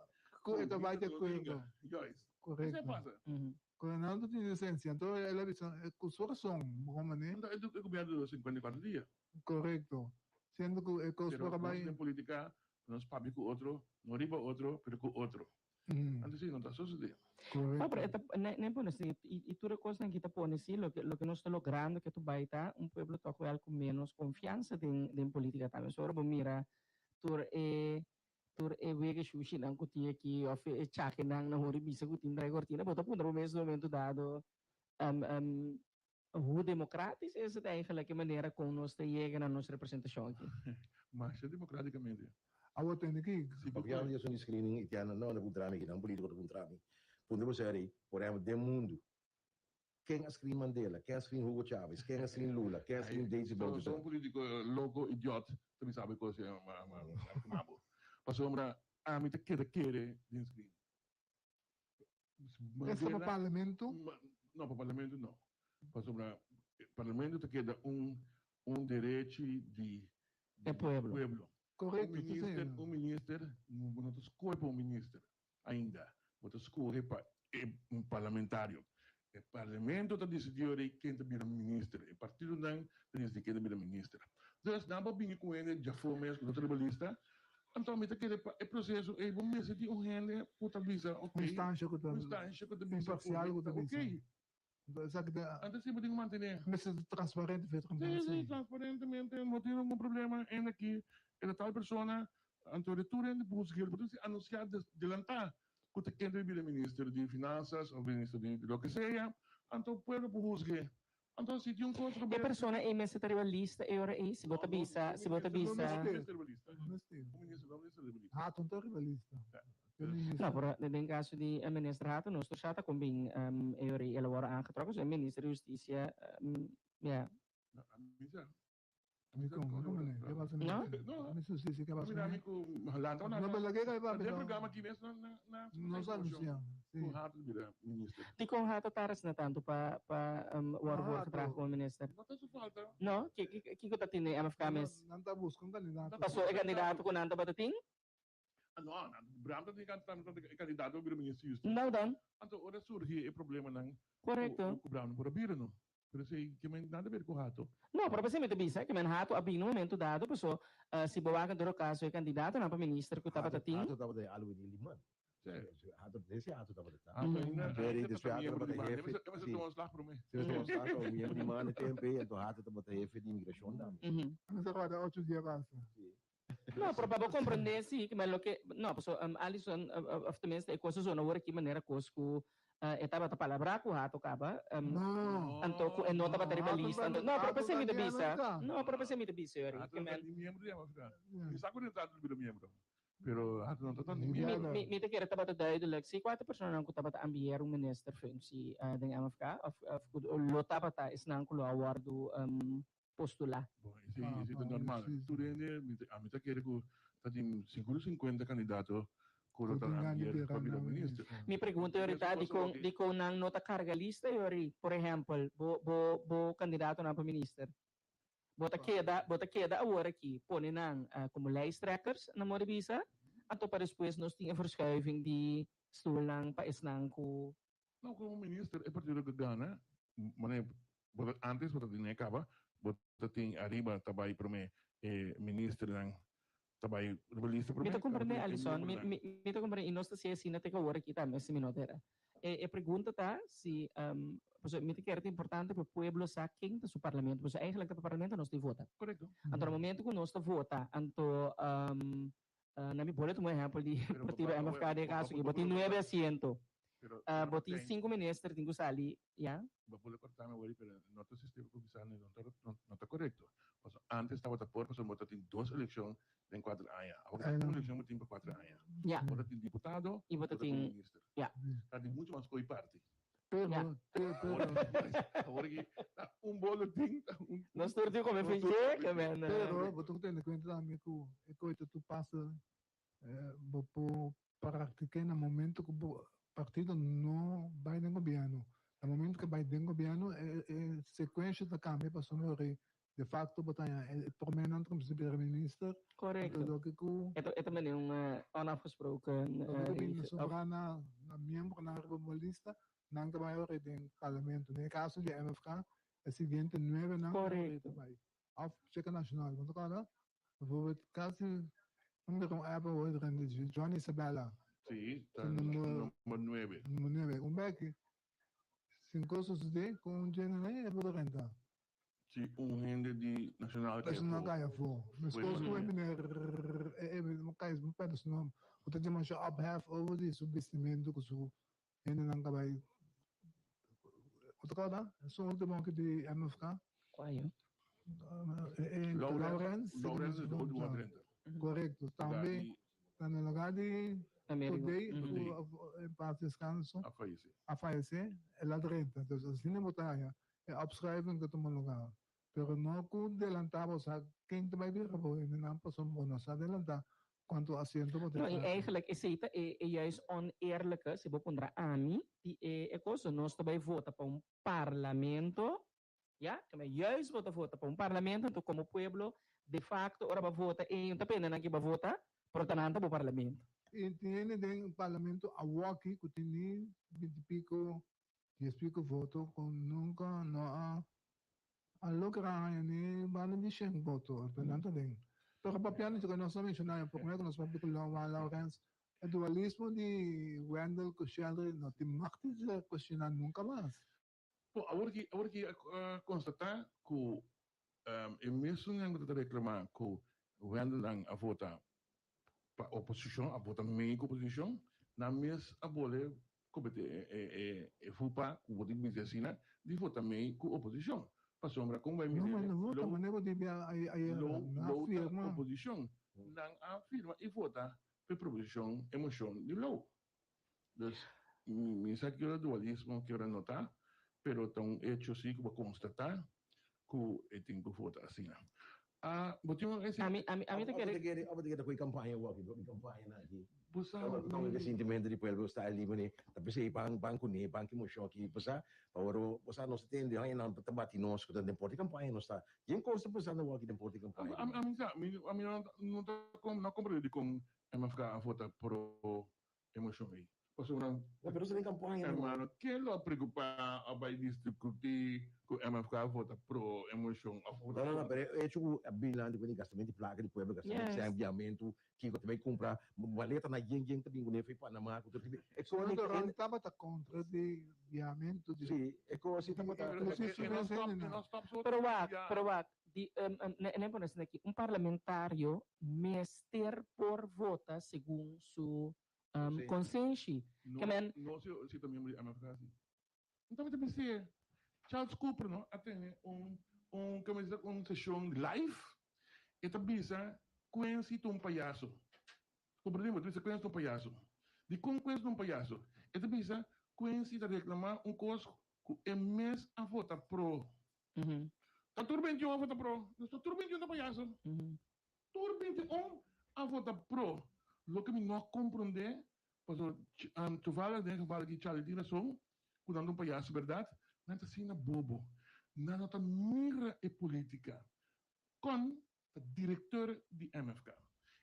esta vai de acuerdo. Joyce. Correcto. Isso passa. Coronando tiene licencia, entonces él avisa, cursores son, ¿cómo es? O governo de 54 dias. Correcto. Siendo que el Pero cursor vai. en política, nós papi com outro, não riba outro, pero com outro. Antes sí, não está sucedendo. No, pero nem pone assim, e tu coisa que está pone assim, lo que nós estamos logrando que tu vai estar pueblo toco com menos confiança em política também. Só para mira, tur wege sushi nang kuti aqui of chake nang na hori bisa kuti ndai cortina, bota punta pro mesmo momento dado hoe democratisch is het eigenlijk in maniera como nós te chega na nossa representação aqui. Mas é democraticamente. Agora tem que Porque eu sou screening e tiana não é drama que não político do drama. Quando você aí, por exemplo, do mundo. Quem escreve Mandela, quem escreve Hugo Chávez, quem escreve Lula, quem escreve Daisy Bouterse. Sou político louco, idiota, também sabe coisa é mabo. Passou a mim te querer de inscrever. Esse é o parlamento? Não, para o parlamento não. Passou para parlamento te queda direito de pueblo. Correto. Um ministro, não escolhe para um ministro ainda, mas escolhe para um parlamentário. O parlamento está decidindo quem está ministro, o partido não decide quem está ministro. Então, se não vir com ele, já foi mesmo, o trabalhista, então, me aquele processo, é bom mesmo de gente, puta visa, ok? Instância que está imparcial que está ok? Antes se pode manter. Mas é transparente, sim, transparentemente, não tem nenhum problema em aqui, é tal pessoa, ante o retorno de busca, pode anunciar, adelantar, que quem deve ser ministro de finanças, ou ministro de lo que seja, então o povo busca. Então, se tem coisa que a pessoa é imensa trabalhista, e ora se bota bisa, se bota bisa. Rato não rivalista. Não, pero nel caso di ministro Rato, nós estamos também, e ora ele agora aangetrokken, zijn ministro de Justiça, ja. No, justicia que pasa. No, pero la que va programa aqui mesmo nos anunciamos. Di kung hato taras na tanto pa war trabajo como ministro. No, kiko tatine MFK mes. Nanta busca candidato. Paso e candidato ko nanta batating? No, Bram dat candidato para ministro justiça. Não, dan. Então, ora surge o problema não. Correto. O Bram por abrir não. Pero sei que men nada a ver com rato. Não, para você me bisa que men rato abi no momento dado, pessoa se boaca do caso é candidato na para ministro que estava tating. Rato estava de Alwin Liman. Rato desse rato estava de tá. Very desviado para de jefe. Mas eu tô slag para mim. Eu tô slag o meu Liman de tempo então rato estava de jefe de imigração da. Mas agora 8 dias passa. No, pero para compreender sí, que me lo que no, pues Alison aftermath e coisas zona ora que maneira cosco etapa ta palavra com rato caba anto com nota para rivalista no para você me bisa no para você me bisa ora que men membro de África e saco de tanto do membro pero rato não tá tanto me te quero taba da do lexi quatro pessoas não taba ta ambier um minister função de África of lo taba ta is não com o award postular. Isso é normal. Tudo a mim tá querendo tá tem 50 candidatos para ministro. Me pergunta ahorita de com nang nota carga lista yori, por exemplo, bo candidato na para ministro. Bota queda agora aqui, põe nang como lijsttrekkers na moribisa, ato para depois nós tinha verschuiving de stoel nang país nang ko. Não, como ministro é partido de Gana, mas antes bota tinha acaba bota tem arriba trabalho para mim ministro ng trabalho revista para mim. Mita compreender Alison, mita compreender nós está assim na teca hora aqui também se minutera. E pergunta tá se mita que é importante para o povo saquem do parlamento, porque eigenlijk do parlamento nós te vota. Correto. Então no momento que nós te vota, então na mi boleto um exemplo de partido MFK de caso que botin 9 asiento. Botin 5 ministros tingo sali, ya. Vou cortar meu olho, pero no todo sistema judicial não está correto. Mas antes estava a por, mas botar tem 2 eleições em 4 anos. Agora uma eleição tem para 4 anos. Ya. Botar tem deputado e botar tem ministro. Ya. Tá de muito mais coi parte. Agora que bolo tem nós tordiu como fingir que men. Pero botung tem conta também que coisa tu passa para praticar no momento que partido não vai no governo. No momento que vai no governo, sequência da câmara passou no de facto bataya permanent como se primeiro-ministro. Correcto. Ito man yung onafgesproken Kami sobrana na miyembro na revolucionista nang trabajo de parlamento. No caso de MFK, el siguiente 9 na Afrika Nacional. Want kan bijvoorbeeld caso como Apple de Johnny Sabella. Sí, número 9. Número 9. Un beque. Sin cosas de con general é renta. Sí, gente de nacional que Nacional voor. Mas coisas que não cai não pede o nome. O que chama de ophef over de subvestimento que o ainda não vai. O que cada só o tema que de MFK. Qual Lawrence é do 30. Correto. Também está no lugar de today em parte descanso. A falecer é lá 30. Então assim não botar é opschrijven que toma lugar. Pero no adelantamos a quem vai vir a não passamos nós adelantar quanto assento no, eigenlijk is het juist oneerlijke, se vou pondra AMI, die é coisa, nós também vota para parlamento, ja, também juist vota para parlamento, então como pueblo, de facto, ora vota em também não que vota, portanto, para parlamento. E tem parlamento a walkie que tem 20 pico, 10 pico voto, com nunca não lograr nem bala de 100 voto, portanto tem. Pero papiano que nós mencionamos, porque nós vamos falar Lawrence, o dualismo de Wendell Kushner não tem mais de questionar nunca mais. Bom, agora que constatar que é mesmo que está reclamando que Wendell a votar para a oposição, a votar meio com a oposição, na mesma a bola como é fupa, o voto de medicina, de votar meio com a oposição. Para sombra como vai não, mas não vota, mas não devia a oposição não afirma e vota para proposição emoção de low. Então, me sabe que o dualismo que eu notar, pero tão hecho sim que vou constatar que eu tenho que votar assim. Botinho esse a mim te quer com campanha campanha aqui. Não é sentimento de pueblo está ali mas tapi sei banco ne banco motion aqui posa posa nós tende aí não tabati nós que tem porta campanha nós está quem costa posa não aqui tem porta campanha a mim não compreendo com MFK vota pro emoção aí. Pero se tem campanha, hermano, que lo preocupa vai discutir com MFK vota pro emoção. Não, pero é tipo a bilan de gastamento de placa de pueblo, gastamento de enviamento, que você vai comprar maleta na gente também quando foi para Panamá, é só que não estava contra de enviamento de. Sim, é coisa assim estava Pero nem por isso aqui, parlamentário mester por vota segundo su consciência. Não se também me ama assim. Então você pensa, Charles Cooper não atende uma sessão live e também conhece um palhaço. Compreendeu? Você conhece um palhaço. De como conhece um palhaço? E também conhece a reclamar coisa que é mês a votar pro. Tá tudo 21 a votar pro. Tá tudo 21 a palhaço. Tudo 21 a votar pro. Lo que me não compreender, porque tu fala que Charlie tem razão, quando um palhaço, verdade, não está sendo bobo, não está mira e política, com o diretor de MFK.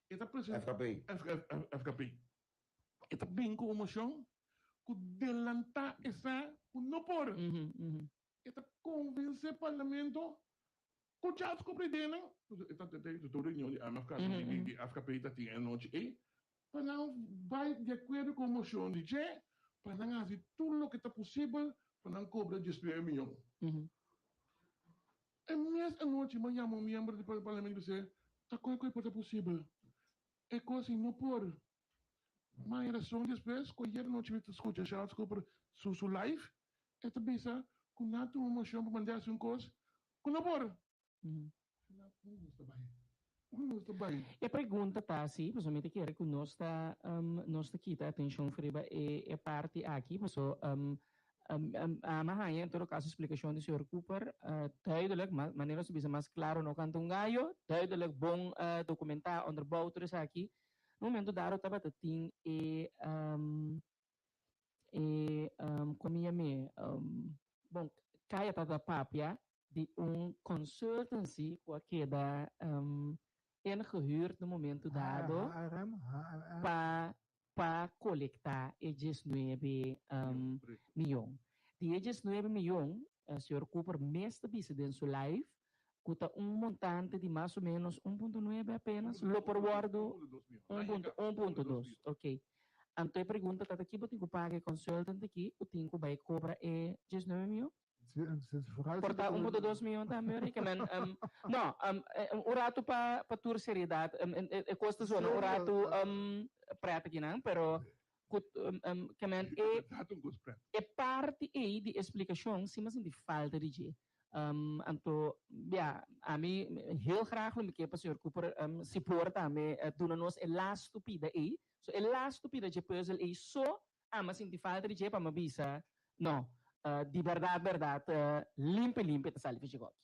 Está presidente FKP. Está bem com emoção, que delantar essa, que não pode. Está convencer o parlamento, que o Charles compreende, está reunião de MFK, de FKP está tendo a noite aí, para não vai de acordo com a moção de Jé, para não fazer tudo o que está possível, para não cobrar 10 milhões. E mesmo a noite, amanhã, um membro do parlamento diz, está qualquer coisa possível. É coisa assim, não pode. Mas a razão depois, quando a noite me escuta, já descobre sua live, é também essa, que não tem uma moção para mandar assim coisa, que não pode. E a pergunta tá assim, pessoalmente quero que nós está aqui, atenção friba é parte aqui, pessoal, a Mahanha, em todo caso, explicação do Sr. Cooper, duidelijk, maneira se mais claro no canto gallo, duidelijk bom documentar onderbouw terus aqui, no momento dado estava tem como é bom, caia tá da papia, de consultancy que da ingehuurd no momento dado para colectar esses 9 milhões. De esses 9 milhões, o senhor Cooper, mês de visa em sua live, custa montante de mais ou menos 1,9 apenas, lo por guardo 1,2, ok. Então, a pergunta está aqui, eu tenho que pagar consultant aqui, eu tenho que vai cobrar 19 milhões? Porta 1,2 milhões também, que não, o rato para tua seriedade, custa zona, o rato prata aqui não, pero que é parte aí de explicação, sim, mas de falta de jeito. Então, ja, a mim, heel graag wil ik para o senhor Cooper se pôr também, doen nós é lá estúpida aí, so é lá estúpida de puzzle aí só, mas sim de falta de jeito para me bisa, não. De verdade, limpa, tá sali fichigok.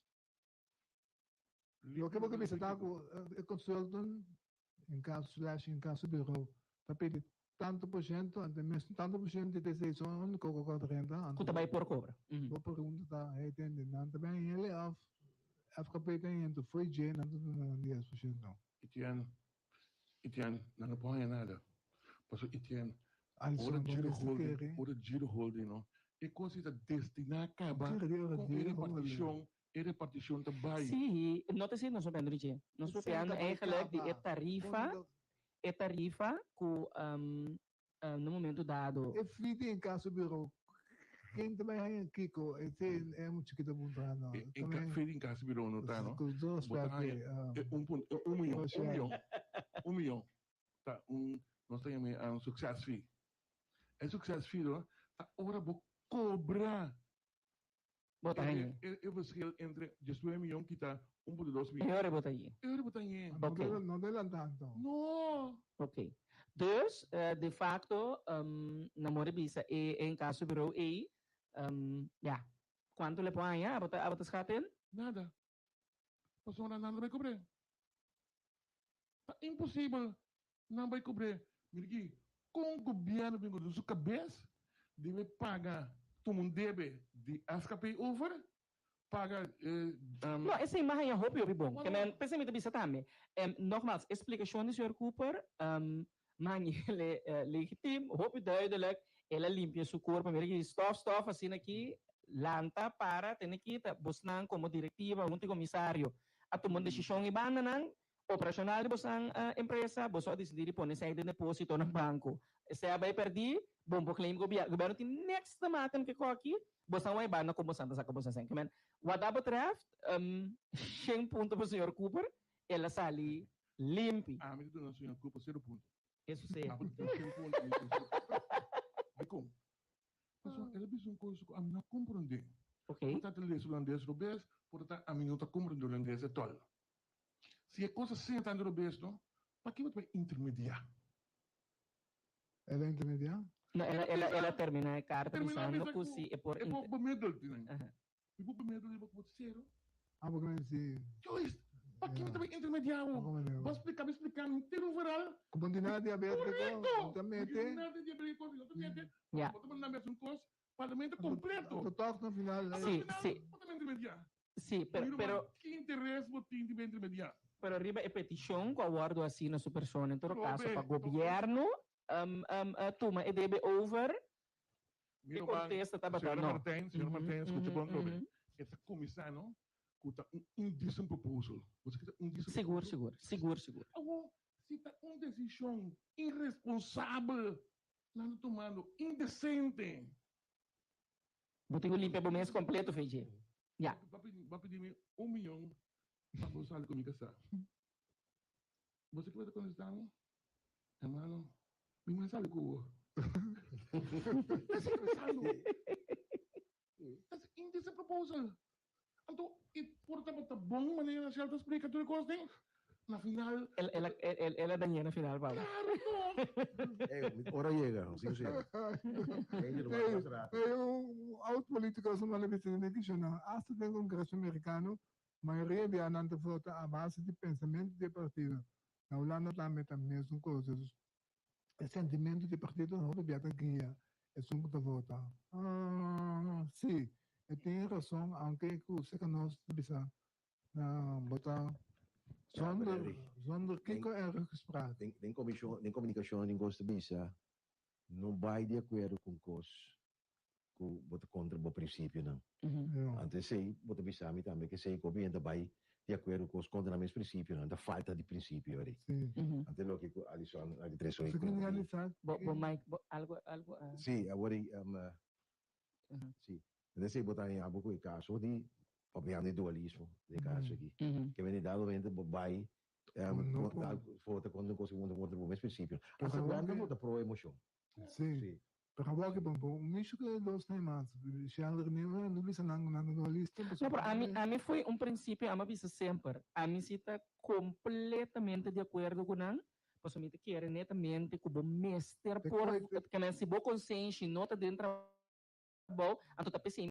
Eu que vou começar com o consultant em caso bureau, para pedir tanto por cento, tanto por cento de decisão que eu renda. Que também por cobra. Vou perguntar, entendendo, também ele FKP ganhando foi de não 10%. Etienne, não põe nada. Porque Etienne, ora giro holding, não. E coisa destinar acaba com repartição também. Sim, não te sei, não sou bem dirigir. Não sou bem eigenlijk de tarifa que no momento dado. É feito em caso bureau. Quem também é aqui, é muito chiquito muito não. Feito em caso bureau não tá, não? Os dois um milhão. Tá, nós temos success fee. É success fee, não? Tá, ora vou cobrar. Bota aí. Eu vou escolher entre 18 milhões que está 1,2 milhões. Eu bota aí. Não dá tanto. Não. Ok. Dus, de facto, na Moribisa, em caso do bureau, ja, quanto le põe a bota scaten? Nada. Passou nada vai cobrar. É impossível. Não vai cobrar. Mirgui, com o governo vem com sua cabeça, deve pagar. Todo mundo deve de FKP over, paga. Não, essa imagem é roupa bom. Que men pensamento bisa também. Nogmaals, explicação do Sr. Cooper, man ele legítimo, roupa duidelijk, ela limpia seu corpo, mereka stof assim aqui, lanta para, tem aqui, buscan como diretiva, comissário, a tomar decisão e banda nang operacional de buscan empresa, busca decidir pôr nessa de depósito no banco. Se vai perder, bom claim governo tem next na matem que aqui, busca vai banda como santa sa como sen. Kemen, what betreft, 100 pontos para o Sr. Cooper, ela sali limpi. Mas do Sr. Cooper 0 ponto. Isso sim. Como? Pessoal, ela diz uma coisa que eu não compreendo. Ok. Portanto, ele é holandês, Robes, portanto, a mim não está compreendendo holandês é tol. Se a coisa senta no Robes, não, para que você vai intermediar? Ela é intermediar? Não, ela termina a carta pensando que se é por... É por bemedel, né? E por bemedel, ele vai zero. Porque eu disse... Joyce, para que você vai intermediar? Vou explicar, inteiro geral. Comunidade diabética, também tem. Comunidade diabética, também tem. Yeah. Vamos mandar um curso, parlamento completo. No final. Sim, pero... Que interesse você tem de intermediar? Pero arriba é petição que aguardo assim na sua pessoa, em todo caso, para o governo, toma e deve over, e contesta, tá batendo. Senhor Martins, escuta bom, Robert. Essa comissão, não? Escuta indecent proposal. Seguro. Se está uma decisão irresponsável, não tomando, indecente. Vou ter que limpar o mês completo, Feijê. Já. Vai pedir 1 milhão para você sair comigo. Você que vai conversar, hermano, me sale com That's indecent proposal. Então, portanto, tá bom maneira de explicar tudo coisa tem. Na final, ela daña na final, Pablo. Ora chega, sim, sim. Out políticos não lhe precisam questionar. Hasta tem Congresso americano, maioria de anante vota a base de pensamento de partido. Na Holanda também são coisas. O sentimento de partido não é bem aqui. É só que vota. Sim. tem razão, aunque você que nós bisa na botar zonder kiko erg gespraat. Den comunicação em gosto bisa, não vai de acordo com cos, com bota contra o princípio não. Antes sei, bota bisa mi também que sei como ainda vai de acordo com os contra os princípios não, da falta de princípio ali. Antes lo que Alison, a três Você quer analisar? Mike, algo. Sim, agora sim. Antes sei botar em abo com o caso de obviamente dualismo de caso aqui. Que vem dado vem vai volta quando não consegue contra o princípio. A segunda volta pro emoção. Sim. Pero agora que bom, nisso que dos temas, se algo não bisa nang dualista. Não, pero a mim foi princípio, a mim bisa sempre. A mim está completamente de acordo com não. Pois a mim te quer netamente como mestre por que se boa consciência nota dentro bom, a tu tá pensando